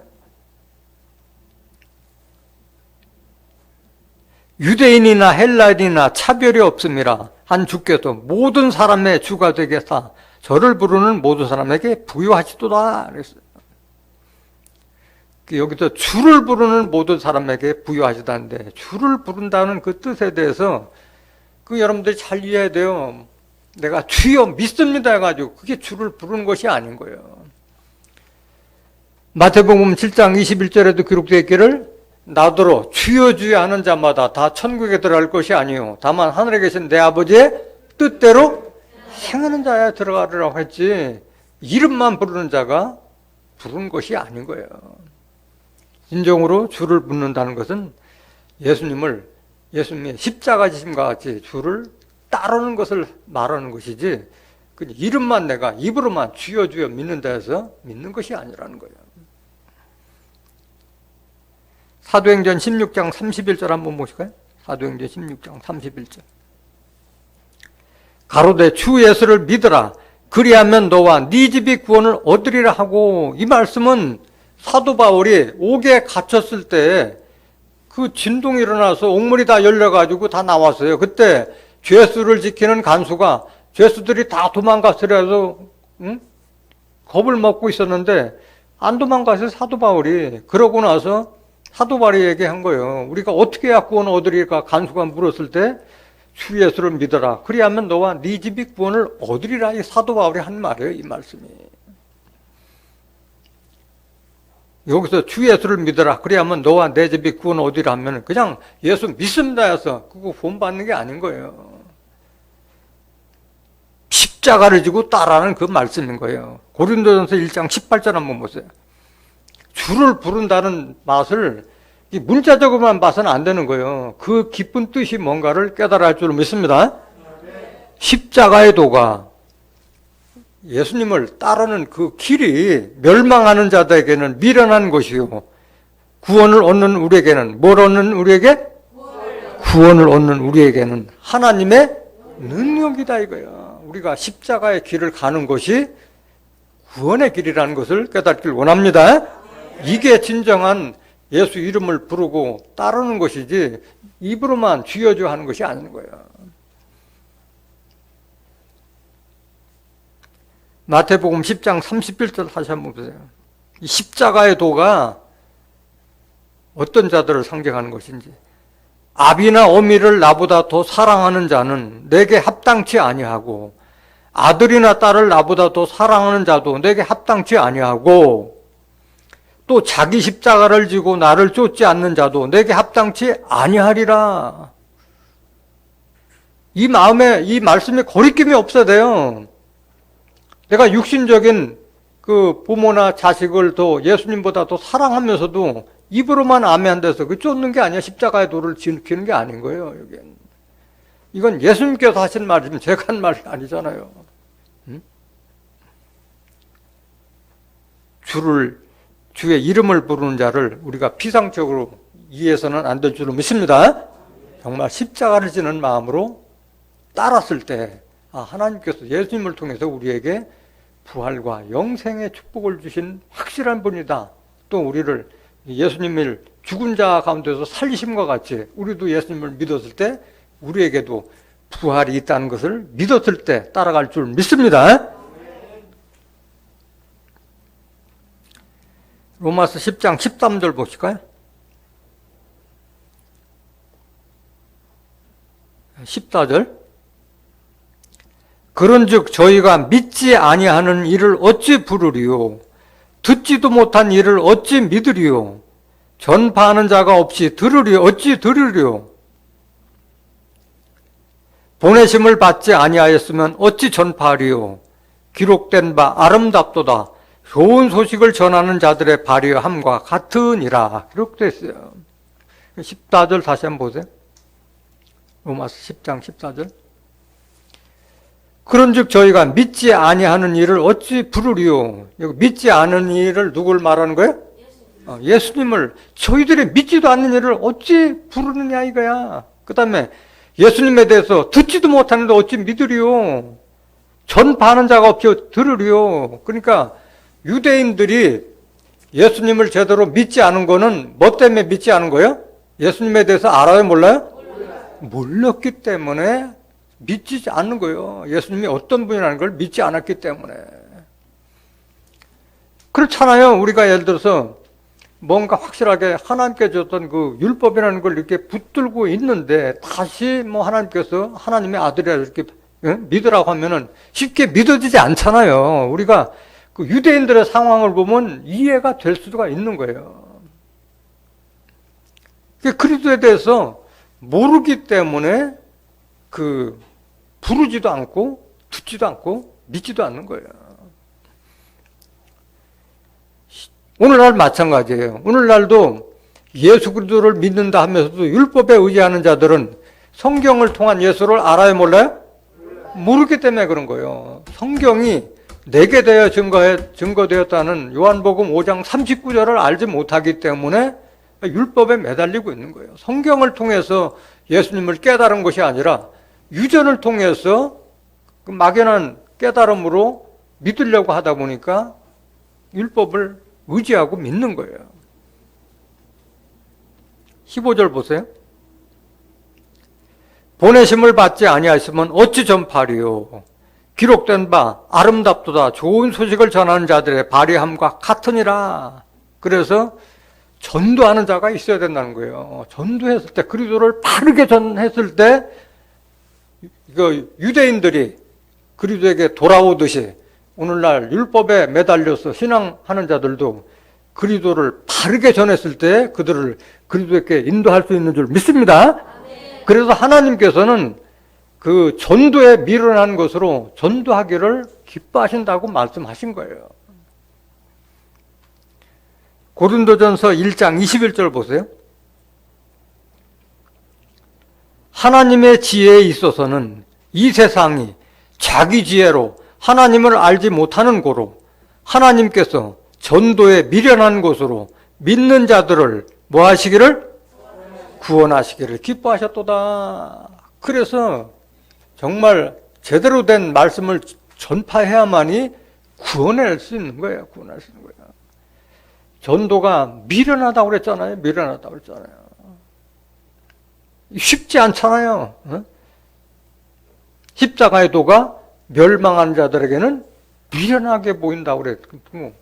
유대인이나 헬라인이나 차별이 없음이라 한 주께서 모든 사람의 주가 되게 하사 저를 부르는 모든 사람에게 부유하시도다 그랬어요. 여기서 주를 부르는 모든 사람에게 부유하시다는데 주를 부른다는 그 뜻에 대해서 여러분들이 잘 이해해야 돼요. 내가 주여 믿습니다 해가지고 그게 주를 부르는 것이 아닌 거예요. 마태복음 7장 21절에도 기록되어 있기를 나더러 주여 주여 하는 자마다 다 천국에 들어갈 것이 아니요 다만 하늘에 계신 내 아버지의 뜻대로 행하는 자에 들어가리라고 했지 이름만 부르는 자가 부른 것이 아닌 거예요. 진정으로 주를 묻는다는 것은 예수님의 십자가 지심과 같이 주를 따르는 것을 말하는 것이지 이름만 내가 입으로만 주여 주여 믿는다 해서 믿는 것이 아니라는 거예요. 사도행전 16장 31절 한번 보실까요? 사도행전 16장 31절. 가로되 주 예수를 믿으라 그리하면 너와 네 집이 구원을 얻으리라 하고 이 말씀은 사도 바울이 옥에 갇혔을 때 그 진동이 일어나서 옥문이 다 열려가지고 다 나왔어요. 그때 죄수를 지키는 간수가 죄수들이 다 도망갔으려 해서 겁을 먹고 있었는데 안 도망가서 사도 바울이 그러고 나서 사도 바울이 얘기한 거예요. 우리가 어떻게 해야 구원을 얻으리까 간수가 물었을 때 주 예수를 믿어라. 그리하면 너와 네 집이 구원을 얻으리라. 이 사도 바울이 한 말이에요. 이 말씀이. 여기서 주 예수를 믿어라. 그래야만 너와 내 집이 구원을 얻으리라 하면 그냥 예수 믿습니다 해서 그거 구원 받는 게 아닌 거예요. 십자가를 지고 따라하는 그 말씀인 거예요. 고린도전서 1장 18절 한번 보세요. 주를 부른다는 맛을 문자적으로만 봐서는 안 되는 거예요. 그 깊은 뜻이 뭔가를 깨달아야 할 줄 믿습니다. 십자가의 도가 예수님을 따르는 그 길이 멸망하는 자들에게는 미련한 것이요 구원을 얻는 우리에게는 뭘 얻는 우리에게? 구원을 얻는 우리에게는 하나님의 능력이다 이거야. 우리가 십자가의 길을 가는 것이 구원의 길이라는 것을 깨닫길 원합니다. 이게 진정한 예수 이름을 부르고 따르는 것이지 입으로만 쥐어줘 하는 것이 아닌 거예요. 마태복음 10장 31절 다시 한번 보세요. 이 십자가의 도가 어떤 자들을 상징하는 것인지. 아비나 어미를 나보다 더 사랑하는 자는 내게 합당치 아니하고, 아들이나 딸을 나보다 더 사랑하는 자도 내게 합당치 아니하고, 또 자기 십자가를 지고 나를 쫓지 않는 자도 내게 합당치 아니하리라. 이 마음에 이 말씀에 거리낌이 없어야 돼요. 내가 육신적인 그 부모나 자식을 더 예수님보다 더 사랑하면서도 입으로만 아멘 안 돼서 그 쫓는 게 아니야. 십자가의 도를 지키는 게 아닌 거예요. 여기는. 이건 예수님께서 하신 말이면 제가 한 말이 아니잖아요. 응? 주의 이름을 부르는 자를 우리가 피상적으로 이해해서는 안 될 줄로 믿습니다. 정말 십자가를 지는 마음으로 따랐을 때 하나님께서 예수님을 통해서 우리에게 부활과 영생의 축복을 주신 확실한 분이다. 또 우리를 예수님을 죽은 자 가운데서 살리심과 같이 우리도 예수님을 믿었을 때 우리에게도 부활이 있다는 것을 믿었을 때 따라갈 줄 믿습니다. 로마서 10장 13절 보실까요? 14절. 그런즉 저희가 믿지 아니하는 일을 어찌 부르리요? 듣지도 못한 일을 어찌 믿으리요? 전파하는 자가 없이 어찌 들으리요? 보내심을 받지 아니하였으면 어찌 전파하리요? 기록된 바 아름답도다. 좋은 소식을 전하는 자들의 발휘함과 같으니라. 기록되어 있어요. 14절 다시 한번 보세요. 로마서 10장 14절. 그런즉 저희가 믿지 아니하는 일을 어찌 부르리요? 여기 믿지 않은 일을 누굴 말하는 거예요? 예수님을. 저희들이 믿지도 않는 일을 어찌 부르느냐 이거야. 그 다음에 예수님에 대해서 듣지도 못하는데 어찌 믿으리요? 전파하는 자가 없이 들으리요? 그러니까 유대인들이 예수님을 제대로 믿지 않은 거는 뭐 때문에 믿지 않은 거예요? 예수님에 대해서 알아요? 몰라요? 몰랐기 때문에 믿지 않는 거예요. 예수님이 어떤 분이라는 걸 믿지 않았기 때문에. 그렇잖아요. 우리가 예를 들어서 뭔가 확실하게 하나님께 줬던 그 율법이라는 걸 이렇게 붙들고 있는데 다시 뭐 하나님께서 하나님의 아들이라 이렇게 믿으라고 하면은 쉽게 믿어지지 않잖아요. 우리가 그 유대인들의 상황을 보면 이해가 될 수가 있는 거예요. 그리스도에 대해서 모르기 때문에 부르지도 않고 듣지도 않고 믿지도 않는 거예요. 오늘날 마찬가지예요. 오늘날도 예수 그리스도를 믿는다 하면서도 율법에 의지하는 자들은 성경을 통한 예수를 알아요, 몰라요? 모르기 때문에 그런 거예요. 성경이 내게 대하여 증거되었다는 요한복음 5장 39절을 알지 못하기 때문에 율법에 매달리고 있는 거예요. 성경을 통해서 예수님을 깨달은 것이 아니라 유전을 통해서 그 막연한 깨달음으로 믿으려고 하다 보니까 율법을 의지하고 믿는 거예요. 15절 보세요. 보내심을 받지 아니하시면 어찌 전파리요? 기록된 바 아름답도다. 좋은 소식을 전하는 자들의 발휘함과 같으니라. 그래서 전도하는 자가 있어야 된다는 거예요. 전도했을 때, 그리스도를 바르게 전했을 때 유대인들이 그리스도에게 돌아오듯이 오늘날 율법에 매달려서 신앙하는 자들도 그리스도를 바르게 전했을 때 그들을 그리스도에게 인도할 수 있는 줄 믿습니다. 그래서 하나님께서는 그 전도에 미련한 것으로 전도하기를 기뻐하신다고 말씀하신 거예요. 고린도전서 1장 21절 보세요. 하나님의 지혜에 있어서는 이 세상이 자기 지혜로 하나님을 알지 못하는 고로 하나님께서 전도에 미련한 것으로 믿는 자들을 뭐 하시기를? 구원하시기를 기뻐하셨도다. 그래서 정말 제대로 된 말씀을 전파해야만이 구원할 수 있는 거예요. 구원할 수 있는 거예요. 전도가 미련하다고 그랬잖아요. 미련하다고 그랬잖아요. 쉽지 않잖아요. 십자가의 도가 멸망하는 자들에게는 미련하게 보인다고 그랬고,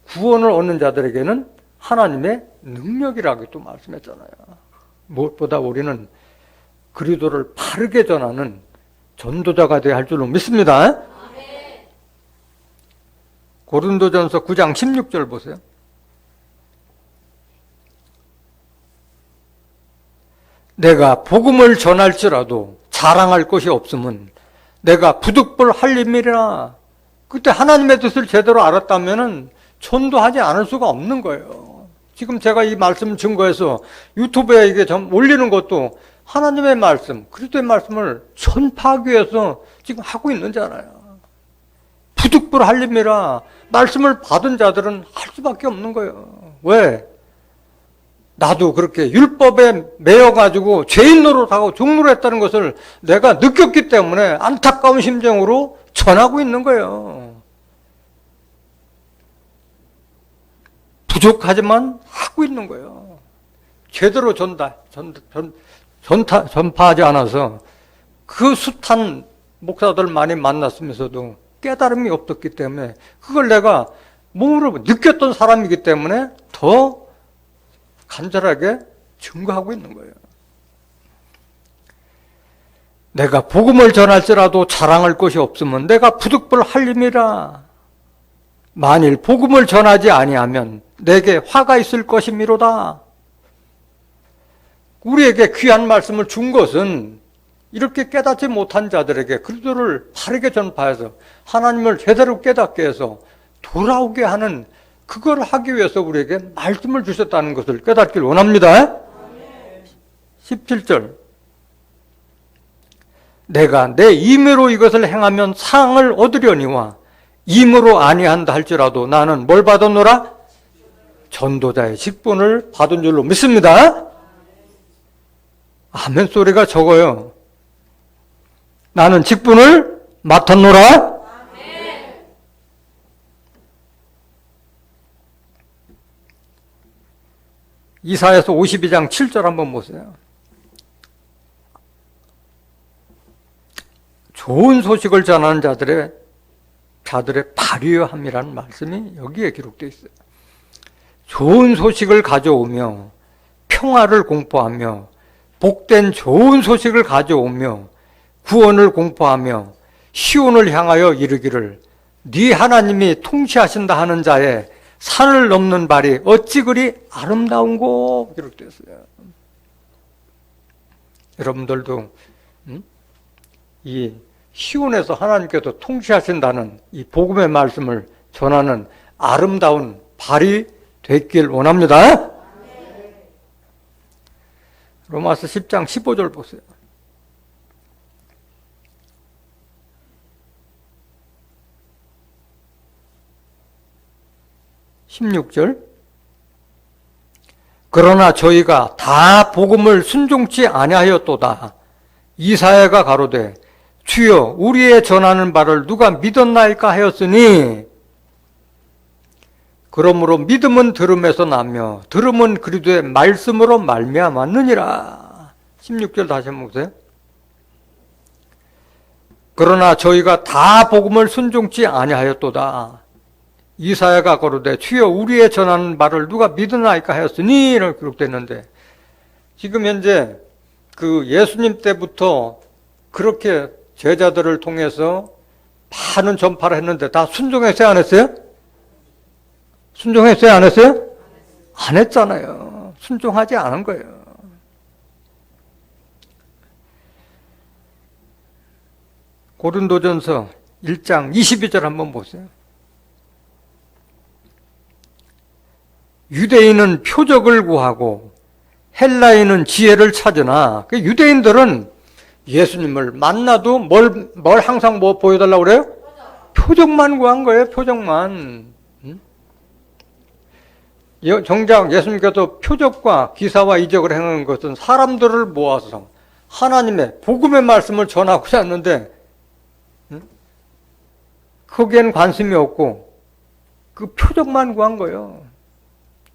구원을 얻는 자들에게는 하나님의 능력이라고 또 말씀했잖아요. 무엇보다 우리는 그리스도를 바르게 전하는 전도자가 되어야 할 줄로 믿습니다. 고린도전서 9장 16절 보세요. 내가 복음을 전할지라도 자랑할 것이 없으면 내가 부득불 할림이라. 그때 하나님의 뜻을 제대로 알았다면은 전도하지 않을 수가 없는 거예요. 지금 제가 이 말씀 증거해서 유튜브에 이게 좀 올리는 것도 하나님의 말씀, 그리스도의 말씀을 전파하기 위해서 지금 하고 있는 자잖아요. 부득불 할림이라. 말씀을 받은 자들은 할 수밖에 없는 거예요. 왜? 나도 그렇게 율법에 매여가지고 죄인 노릇하고 종노릇했다는 것을 내가 느꼈기 때문에 안타까운 심정으로 전하고 있는 거예요. 부족하지만 하고 있는 거예요. 제대로 전파하지 않아서 그 숱한 목사들 많이 만났으면서도 깨달음이 없었기 때문에 그걸 내가 몸으로 느꼈던 사람이기 때문에 더 간절하게 증거하고 있는 거예요. 내가 복음을 전할지라도 자랑할 것이 없으면 내가 부득불 할림이라. 만일 복음을 전하지 아니하면 내게 화가 있을 것이미로다. 우리에게 귀한 말씀을 준 것은 이렇게 깨닫지 못한 자들에게 그리스도를 바르게 전파해서 하나님을 제대로 깨닫게 해서 돌아오게 하는, 그걸 하기 위해서 우리에게 말씀을 주셨다는 것을 깨닫길 원합니다. 17절. 내가 내 임의로 이것을 행하면 상을 얻으려니와 임의로 아니한다 할지라도 나는 뭘 받았노라? 전도자의 직분을 받은 줄로 믿습니다. 아멘 소리가 적어요. 나는 직분을 맡았노라. 이사야서 52장 7절 한번 보세요. 좋은 소식을 전하는 자들의 발휘함이라는 말씀이 여기에 기록되어 있어요. 좋은 소식을 가져오며 평화를 공포하며 복된 좋은 소식을 가져오며 구원을 공포하며 시온을 향하여 이르기를 네 하나님이 통치하신다 하는 자의 산을 넘는 발이 어찌 그리 아름다운고 기록되었어요. 여러분들도 이 시온에서 하나님께서 통치하신다는 이 복음의 말씀을 전하는 아름다운 발이 됐길 원합니다. 로마서 10장 15절 보세요. (16절) 그러나 저희가 다 복음을 순종치 아니하였도다. 이사야가 가로되 주여 우리의 전하는 바를 누가 믿었나이까 하였으니 그러므로 믿음은 들음에서 나며 들음은 그리스도의 말씀으로 말미암았느니라. 16절 다시 한번 보세요. 그러나 저희가 다 복음을 순종치 아니하였도다. 이사야가 가로되 주여 우리의 전하는 말을 누가 믿으나이까 하였으니 이렇게 기록됐는데, 지금 현재 그 예수님 때부터 그렇게 제자들을 통해서 많은 전파를 했는데 다 순종했어요, 안 했어요? 순종했어요, 안 했어요? 안 했잖아요. 순종하지 않은 거예요. 고린도전서 1장 22절 한번 보세요. 유대인은 표적을 구하고 헬라인은 지혜를 찾으나, 유대인들은 예수님을 만나도 뭘 항상 뭐 보여달라고 그래요? 표적만 구한 거예요, 표적만. 정작 예수님께서 표적과 기사와 이적을 행하는 것은 사람들을 모아서 하나님의 복음의 말씀을 전하고자 했는데 거기엔 관심이 없고 그 표적만 구한 거예요.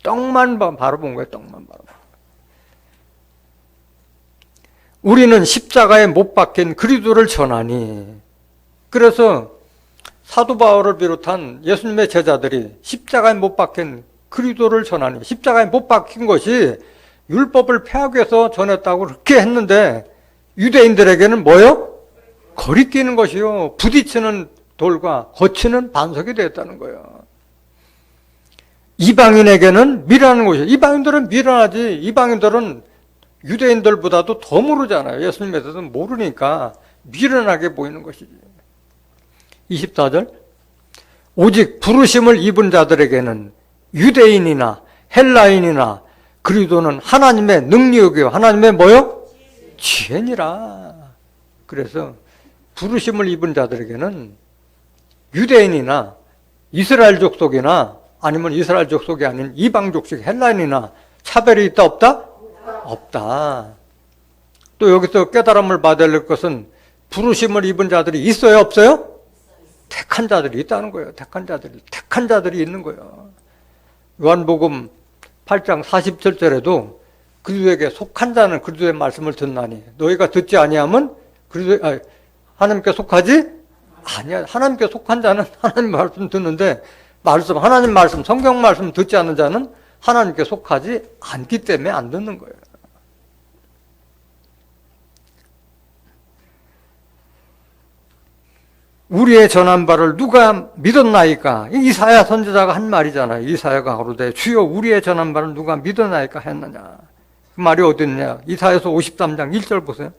떡만 바라본 거예요, 떡만 바라본 거예요. 우리는 십자가에 못 박힌 그리스도를 전하니, 그래서 사도 바울을 비롯한 예수님의 제자들이 십자가에 못 박힌 그리스도를 전하니. 십자가에 못 박힌 것이 율법을 폐하기 위해서 전했다고 그렇게 했는데 유대인들에게는 뭐요? 거리끼는 것이요. 부딪히는 돌과 거치는 반석이 되었다는 거예요. 이방인에게는 미련한 것이요. 이방인들은 미련하지. 이방인들은 유대인들보다도 더 모르잖아요. 예수님에 대해서 모르니까 미련하게 보이는 것이지. 24절. 오직 부르심을 입은 자들에게는 유대인이나 헬라인이나 그리스도는 하나님의 능력이요. 하나님의 뭐요? 지혜니라. 그래서 부르심을 입은 자들에게는 유대인이나 이스라엘 족속이나 아니면 이스라엘 족속이 아닌 이방 족속 헬라인이나 차별이 있다 없다? 없다. 또 여기서 깨달음을 받아야 할 것은 부르심을 입은 자들이 있어요 없어요? 택한 자들이 있다는 거예요. 택한 자들이 있는 거예요. 요한복음 8장 47절에도 그리스도에게 속한 자는 그리스도의 말씀을 듣나니 너희가 듣지 아니하면 하나님께 속하지 아니야. 하나님께 속한 자는 하나님 말씀 듣는데 하나님 말씀, 성경 말씀 듣지 않는 자는 하나님께 속하지 않기 때문에 안 듣는 거예요. 우리의 전한 바를 누가 믿었나이까? 이사야 선지자가 한 말이잖아요. 이사야가 가로되 주여 우리의 전한 바를 누가 믿었나이까 했느냐. 그 말이 어디 있냐. 이사야서 53장 1절 보세요.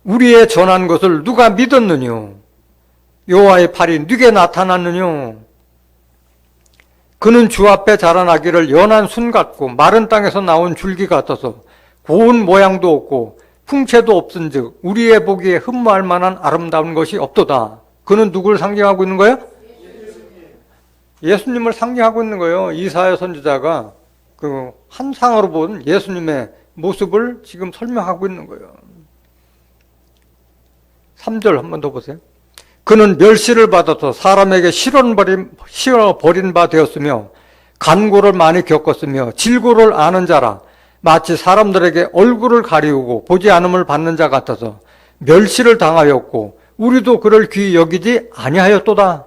우리의 전한 것을 누가 믿었느뇨? 여호와의 팔이 네게 나타났느뇨? 그는 주 앞에 자라나기를 연한 순 같고 마른 땅에서 나온 줄기 같아서 고운 모양도 없고 풍채도 없은즉 우리의 보기에 흠모할 만한 아름다운 것이 없도다. 그는 누구를 상징하고 있는 거예요? 예수님을 상징하고 있는 거예요. 이사야 선지자가 그 한상으로 본 예수님의 모습을 지금 설명하고 있는 거예요. 3절 한 번 더 보세요. 그는 멸시를 받아서 사람에게 실어버린 바 되었으며 간고를 많이 겪었으며 질고를 아는 자라 마치 사람들에게 얼굴을 가리우고 보지 않음을 받는 자 같아서 멸시를 당하였고 우리도 그를 귀히 여기지 아니하였도다.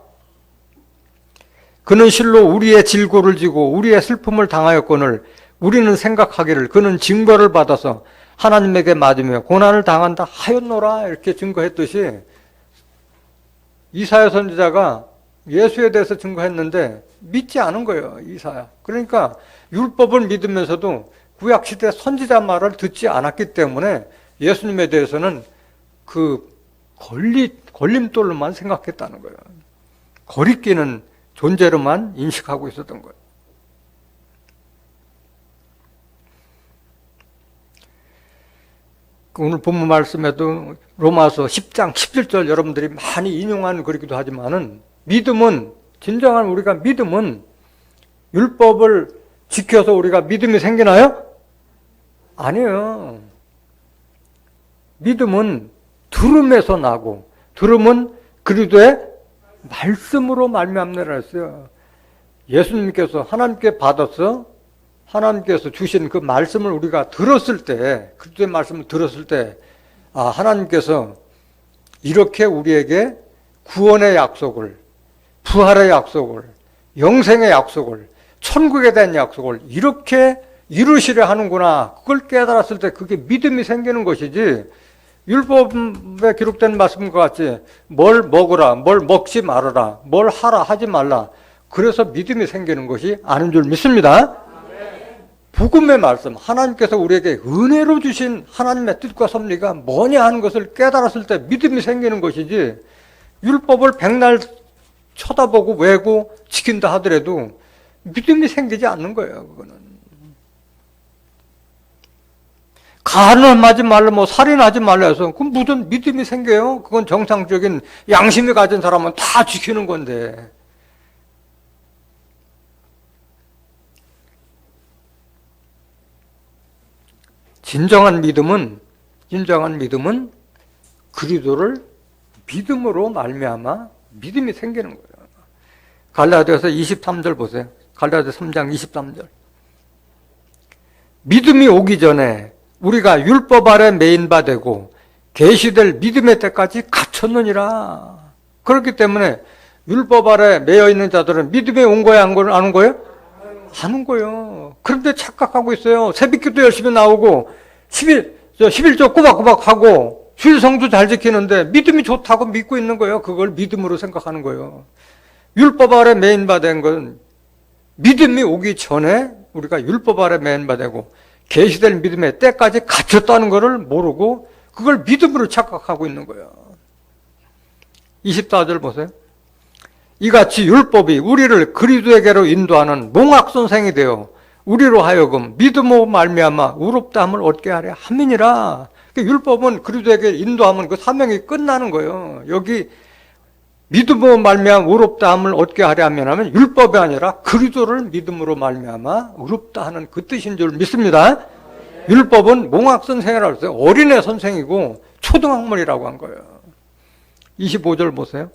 그는 실로 우리의 질고를 지고 우리의 슬픔을 당하였거늘 우리는 생각하기를 그는 징벌을 받아서 하나님에게 맞으며 고난을 당한다 하였노라. 이렇게 증거했듯이 이사야 선지자가 예수에 대해서 증거했는데 믿지 않은 거예요. 이사야. 그러니까 율법을 믿으면서도 구약시대 선지자 말을 듣지 않았기 때문에 예수님에 대해서는 그 걸림돌로만 생각했다는 거예요. 거리끼는 존재로만 인식하고 있었던 거예요. 오늘 본문 말씀에도 로마서 10장 17절 여러분들이 많이 인용하는 글이기도 하지만은 믿음은, 진정한 우리가 믿음은 율법을 지켜서 우리가 믿음이 생기나요? 아니에요. 믿음은 들음에서 나고 들음은 그리스도의 말씀으로 말미암느라 했어요. 예수님께서 하나님께 받아서 하나님께서 주신 그 말씀을 우리가 들었을 때, 그리스도의 말씀을 들었을 때, 하나님께서 이렇게 우리에게 구원의 약속을, 부활의 약속을, 영생의 약속을, 천국에 대한 약속을 이렇게 이루시려 하는구나. 그걸 깨달았을 때 그게 믿음이 생기는 것이지, 율법에 기록된 말씀과 같이 뭘 먹으라, 뭘 먹지 말아라, 뭘 하라, 하지 말라. 그래서 믿음이 생기는 것이 아닌 줄 믿습니다. 복음의 말씀, 하나님께서 우리에게 은혜로 주신 하나님의 뜻과 섭리가 뭐냐 하는 것을 깨달았을 때 믿음이 생기는 것이지, 율법을 백날 쳐다보고 외고 지킨다 하더라도 믿음이 생기지 않는 거예요. 그거는 간음하지 말라, 뭐 살인하지 말라 해서 그럼 무슨 믿음이 생겨요? 그건 정상적인 양심이 가진 사람은 다 지키는 건데. 진정한 믿음은 그리스도를 믿음으로 말미암아 믿음이 생기는 거예요. 갈라디아서 23절 보세요. 갈라디아 3장 23절. 믿음이 오기 전에 우리가 율법 아래 매인 바 되고 계시될 믿음의 때까지 갇혔느니라. 그렇기 때문에 율법 아래 매여 있는 자들은 믿음에 온 거야, 안 온 거예요? 안 온 거예요. 그런데 착각하고 있어요. 새벽기도 열심히 나오고 11조 꼬박꼬박 하고 주일성도 잘 지키는데 믿음이 좋다고 믿고 있는 거예요. 그걸 믿음으로 생각하는 거예요. 율법 아래 매인바된 건 믿음이 오기 전에 우리가 율법 아래 매인바되고 계시될 믿음의 때까지 갇혔다는 것을 모르고 그걸 믿음으로 착각하고 있는 거예요. 24절 보세요. 이같이 율법이 우리를 그리스도에게로 인도하는 몽학선생이 되어 우리로 하여금 믿음으로 말미암아 의롭다함을 얻게 하려 함이니라. 율법은 그리스도에게 인도하면 그 사명이 끝나는 거예요. 여기 믿음으로 말미암아 의롭다함을 얻게 하려 하면 율법이 아니라 그리스도를 믿음으로 말미암아 의롭다 하는 그 뜻인 줄 믿습니다. 율법은 몽학선생이라고 했어요. 어린애 선생이고 초등학문이라고 한 거예요. 25절 보세요.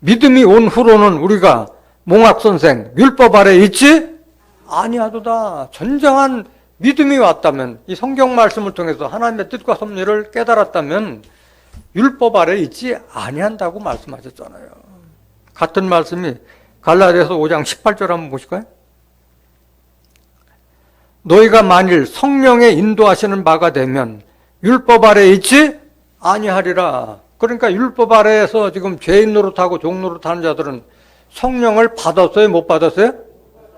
믿음이 온 후로는 우리가 몽학선생, 율법 아래 있지 아니하도다. 전정한 믿음이 왔다면, 이 성경 말씀을 통해서 하나님의 뜻과 섭리를 깨달았다면 율법 아래 있지 아니한다고 말씀하셨잖아요. 같은 말씀이 갈라디아서 5장 18절 한번 보실까요? 너희가 만일 성령의 인도하시는 바가 되면 율법 아래 있지 아니하리라. 그러니까 율법 아래에서 지금 죄인 노릇하고 종 노릇하는 자들은 성령을 받았어요? 못 받았어요?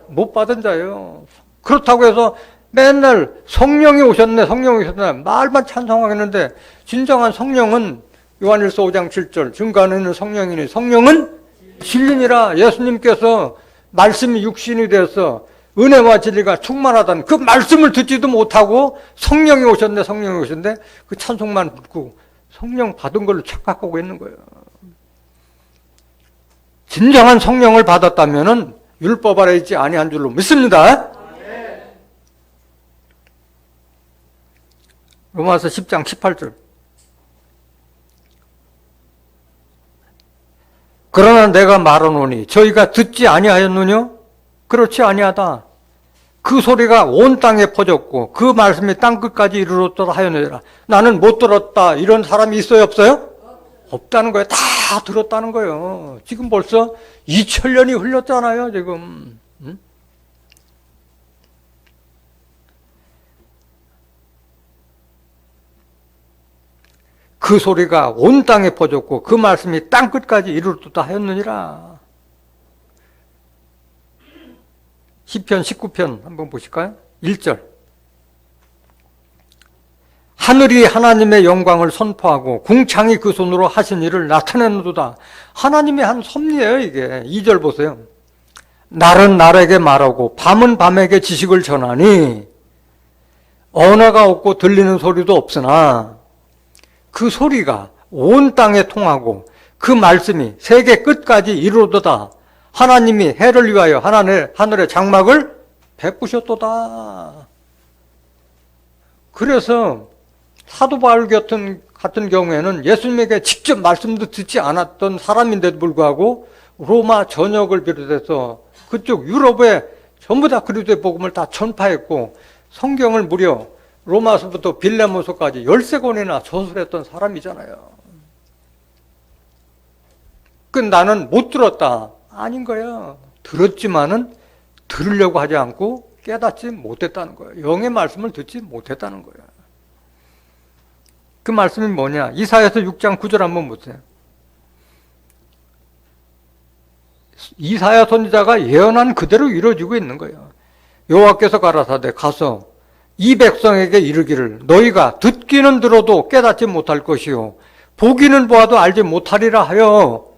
못 받은 자예요. 그렇다고 해서 맨날 성령이 오셨네, 성령이 오셨네 말만 찬송하겠는데 진정한 성령은 요한일서 5장 7절 증거하는 있는 성령이니 성령은 진리니라. 예수님께서 말씀이 육신이 되어서 은혜와 진리가 충만하다는 그 말씀을 듣지도 못하고 성령이 오셨네, 성령이 오셨네 그 찬송만 듣고 성령 받은 걸로 착각하고 있는 거예요. 진정한 성령을 받았다면 율법 아래 있지 아니한 줄로 믿습니다. 로마서 10장 18절. 그러나 내가 말하노니 저희가 듣지 아니하였느뇨? 그렇지 아니하다. 그 소리가 온 땅에 퍼졌고 그 말씀이 땅끝까지 이르렀다 하였느니라. 나는 못 들었다. 이런 사람이 있어요, 없어요? 없다는 거예요. 다 들었다는 거예요. 지금 벌써 2000년이 흘렀잖아요, 지금. 그 소리가 온 땅에 퍼졌고 그 말씀이 땅끝까지 이르렀다 하였느니라. 시편 19편 한번 보실까요? 1절. 하늘이 하나님의 영광을 선포하고 궁창이 그 손으로 하신 일을 나타내는도다. 하나님의 한 섭리예요, 이게. 2절 보세요. 날은 날에게 말하고 밤은 밤에게 지식을 전하니 언어가 없고 들리는 소리도 없으나 그 소리가 온 땅에 통하고 그 말씀이 세계 끝까지 이루어도다. 하나님이 해를 위하여 하늘의 장막을 베푸셨도다. 그래서 사도 바울 같은 경우에는 예수님에게 직접 말씀도 듣지 않았던 사람인데도 불구하고 로마 전역을 비롯해서 그쪽 유럽에 전부 다 그리스도의 복음을 다 전파했고 성경을 무려 로마서부터 빌레몬서까지 13권이나 저술했던 사람이잖아요. 그 나는 못 들었다. 아닌 거예요. 들었지만은 들으려고 하지 않고 깨닫지 못했다는 거예요. 영의 말씀을 듣지 못했다는 거예요. 그 말씀이 뭐냐? 이사야서 6장 9절 한번 보세요. 이사야 선지자가 예언한 그대로 이루어지고 있는 거예요. 여호와께서 가라사대 가서 이 백성에게 이르기를 너희가 듣기는 들어도 깨닫지 못할 것이요 보기는 보아도 알지 못하리라 하여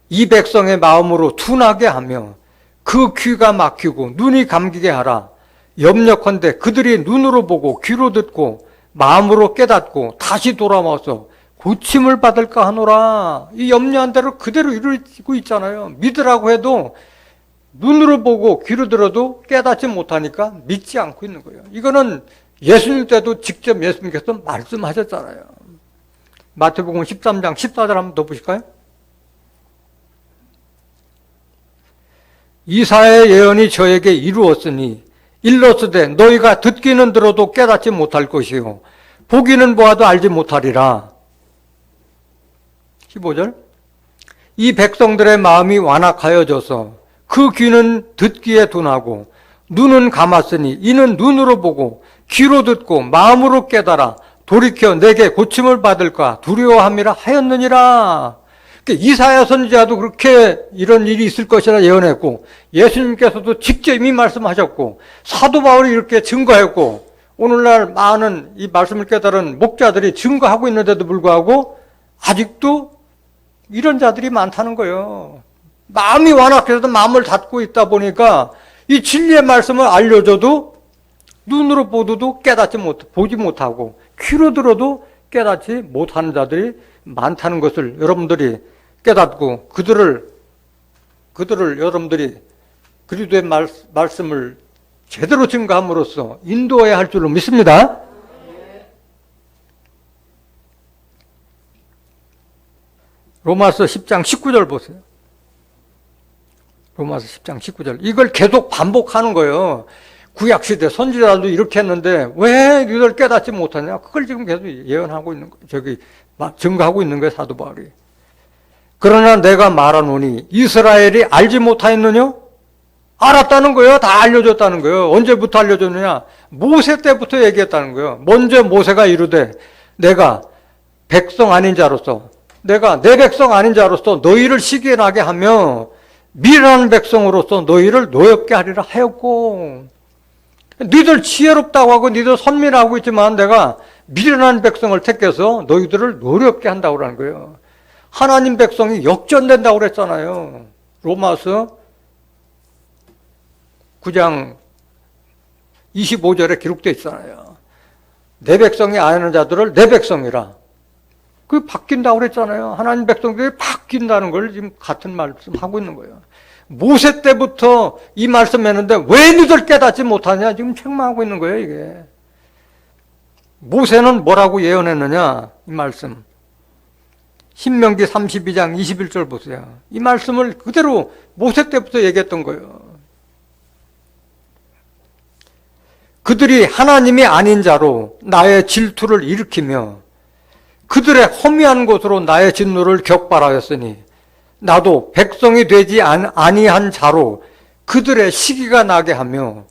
이 백성의 마음으로 둔하게 하며 그 귀가 막히고 눈이 감기게 하라. 염려컨대 그들이 눈으로 보고 귀로 듣고 마음으로 깨닫고 다시 돌아와서 고침을 받을까 하노라. 이 염려한 대로 그대로 이루어지고 있잖아요. 믿으라고 해도 눈으로 보고 귀로 들어도 깨닫지 못하니까 믿지 않고 있는 거예요. 이거는 예수님 때도 직접 예수님께서 말씀하셨잖아요. 마태복음 13장 14절 한번 더 보실까요? 이사야의 예언이 저에게 이루었으니 일렀으되 너희가 듣기는 들어도 깨닫지 못할 것이요 보기는 보아도 알지 못하리라. 15절. 이 백성들의 마음이 완악하여져서 그 귀는 듣기에 둔하고 눈은 감았으니 이는 눈으로 보고 귀로 듣고 마음으로 깨달아 돌이켜 내게 고침을 받을까 두려워함이라 하였느니라. 이사야 선지자도 그렇게 이런 일이 있을 것이라 예언했고 예수님께서도 직접 이 말씀하셨고 사도 바울이 이렇게 증거했고 오늘날 많은 이 말씀을 깨달은 목자들이 증거하고 있는데도 불구하고 아직도 이런 자들이 많다는 거예요. 마음이 완악해서도 마음을 닫고 있다 보니까 이 진리의 말씀을 알려줘도 눈으로 보도 보지 못하고 귀로 들어도 깨닫지 못하는 자들이 많다는 것을 여러분들이 깨닫고 그들을 여러분들이 그리스도의 말씀을 제대로 증거함으로써 인도해야 할 줄로 믿습니다. 로마서 10장 19절 보세요. 로마서 10장 19절. 이걸 계속 반복하는 거예요. 구약시대 선지자도 이렇게 했는데 왜 너희들 깨닫지 못하냐? 그걸 지금 계속 예언하고 있는 거예요. 증거하고 있는 거예요, 사도 바울이. 그러나 내가 말하노니 이스라엘이 알지 못하였느냐? 알았다는 거예요. 다 알려줬다는 거예요. 언제부터 알려줬느냐? 모세 때부터 얘기했다는 거예요. 먼저 모세가 이르되 내가 백성 아닌 자로서 내가 내 백성 아닌 자로서 너희를 시기나게 하며 미련한 백성으로서 너희를 노엽게 하리라 하였고 너희들 지혜롭다고 하고 너희들 선민하고 있지만 내가 미련한 백성을 택해서 너희들을 노엽게 한다고 하는 거예요. 하나님 백성이 역전된다고 그랬잖아요. 로마서 9장 25절에 기록되어 있잖아요. 내 백성이 아는 자들을 내 백성이라. 그 바뀐다고 그랬잖아요. 하나님 백성들이 바뀐다는 걸 지금 같은 말씀하고 있는 거예요. 모세 때부터 이 말씀했는데 왜 너희들 깨닫지 못하냐? 지금 책망하고 있는 거예요, 이게. 모세는 뭐라고 예언했느냐? 이 말씀. 신명기 32장 21절 보세요. 이 말씀을 그대로 모세 때부터 얘기했던 거예요. 그들이 하나님이 아닌 자로 나의 질투를 일으키며 그들의 허미한 곳으로 나의 진노를 격발하였으니 나도 백성이 되지 아니한 자로 그들의 시기가 나게 하며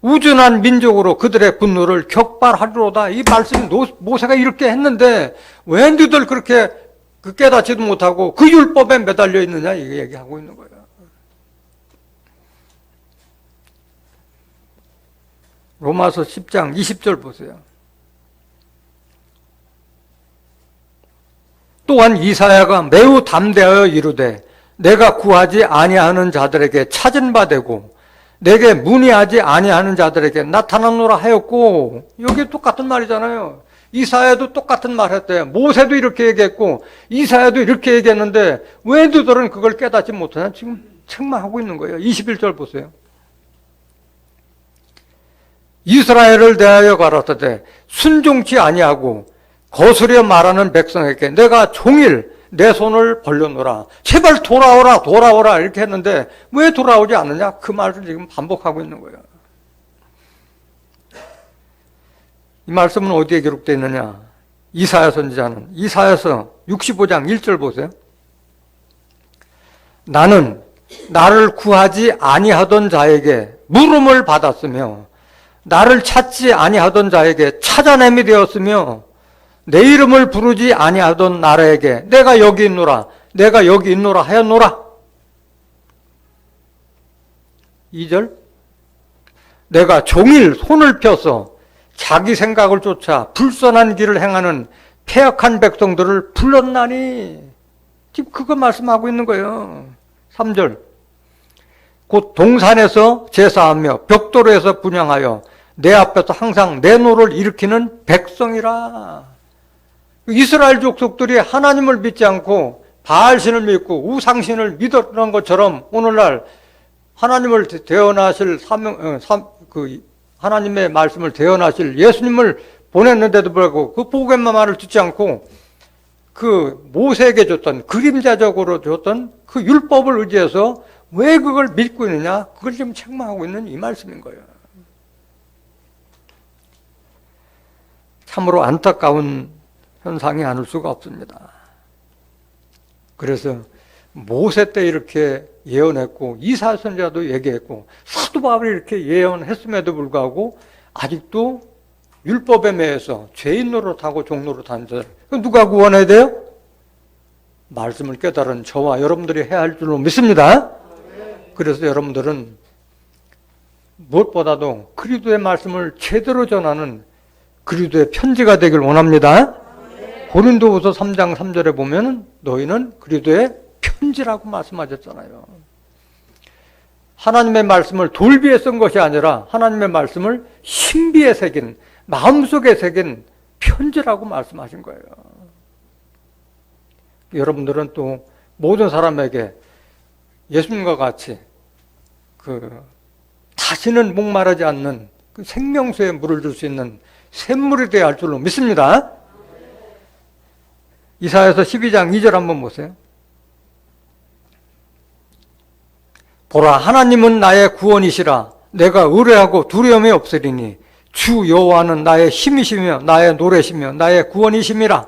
우준한 민족으로 그들의 분노를 격발하리로다. 이 말씀 모세가 이렇게 했는데 왜 너희들 그렇게 깨닫지도 못하고 그 율법에 매달려 있느냐 이게 얘기하고 있는 거예요. 로마서 10장 20절 보세요. 또한 이사야가 매우 담대하여 이르되 내가 구하지 아니하는 자들에게 찾은 바 되고 내게 문의하지 아니하는 자들에게 나타나노라 하였고 여기 똑같은 말이잖아요. 이사야도 똑같은 말 했대요. 모세도 이렇게 얘기했고 이사야도 이렇게 얘기했는데 왜 너희들은 그걸 깨닫지 못하냐? 지금 책망하고 있는 거예요. 21절 보세요. 이스라엘을 대하여 가라사대 순종치 아니하고 거스려 말하는 백성에게 내가 종일 내 손을 벌려놓으라. 제발 돌아오라 이렇게 했는데 왜 돌아오지 않느냐? 그 말을 지금 반복하고 있는 거예요. 이 말씀은 어디에 기록되어 있느냐? 이사야 선지자는 이사야서 65장 1절 보세요. 나는 나를 구하지 아니하던 자에게 물음을 받았으며 나를 찾지 아니하던 자에게 찾아냄이 되었으며 내 이름을 부르지 아니하던 나라에게 내가 여기 있노라 하였노라. 2절 내가 종일 손을 펴서 자기 생각을 쫓아 불선한 길을 행하는 패역한 백성들을 불렀나니. 지금 그거 말씀하고 있는 거예요. 3절 곧 동산에서 제사하며 벽돌에서 분향하여 내 앞에서 항상 내 노를 일으키는 백성이라. 이스라엘 족속들이 하나님을 믿지 않고 바알신을 믿고 우상신을 믿었던 것처럼 오늘날 하나님을 대언하실 하나님의 말씀을 대언하실 예수님을 보냈는데도 불구하고 그 복음의 말을 듣지 않고 그 모세에게 줬던 그림자적으로 줬던 그 율법을 의지해서 왜 그걸 믿고 있느냐? 그걸 지금 책망하고 있는 이 말씀인 거예요. 참으로 안타까운 현상이 아닐 수가 없습니다. 그래서 모세 때 이렇게 예언했고 이사야 선지자도 얘기했고 사도 바울이 이렇게 예언했음에도 불구하고 아직도 율법에 매여서 죄인 노릇하고 종 노릇하는 자들, 누가 구원해야 돼요? 말씀을 깨달은 저와 여러분들이 해야 할 줄로 믿습니다. 그래서 여러분들은 무엇보다도 그리스도의 말씀을 제대로 전하는 그리스도의 편지가 되길 원합니다. 고린도후서 3장 3절에 보면 너희는 그리스도의 편지라고 말씀하셨잖아요. 하나님의 말씀을 돌비에 쓴 것이 아니라 하나님의 말씀을 신비에 새긴, 마음속에 새긴 편지라고 말씀하신 거예요. 여러분들은 또 모든 사람에게 예수님과 같이 다시는 목마르지 않는 그 생명수에 물을 줄 수 있는 샘물이 되어야 할 줄로 믿습니다. 이사야서 12장 2절 한번 보세요. 보라, 하나님은 나의 구원이시라. 내가 의뢰하고 두려움이 없으리니 주 여호와는 나의 힘이시며 나의 노래시며 나의 구원이심이라.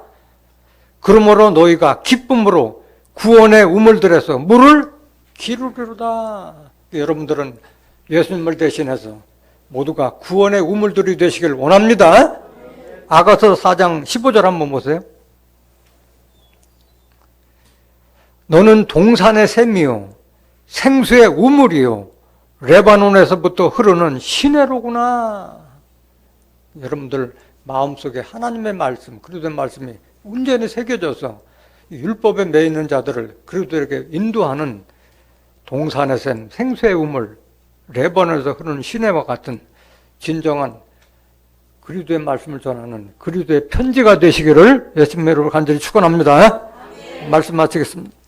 그러므로 너희가 기쁨으로 구원의 우물들에서 물을 기르리로다. 여러분들은 예수님을 대신해서 모두가 구원의 우물들이 되시길 원합니다. 아가서 4장 15절 한번 보세요. 너는 동산의 샘이요 생수의 우물이요 레바논에서부터 흐르는 시내로구나. 여러분들 마음속에 하나님의 말씀, 그리스도의 말씀이 온전히 새겨져서 율법에 매이는 자들을 그리스도에게 인도하는 동산의 샘, 생수의 우물, 레바논에서 흐르는 시내와 같은 진정한 그리스도의 말씀을 전하는 그리스도의 편지가 되시기를 예수님으로 간절히 축원합니다. 말씀 마치겠습니다.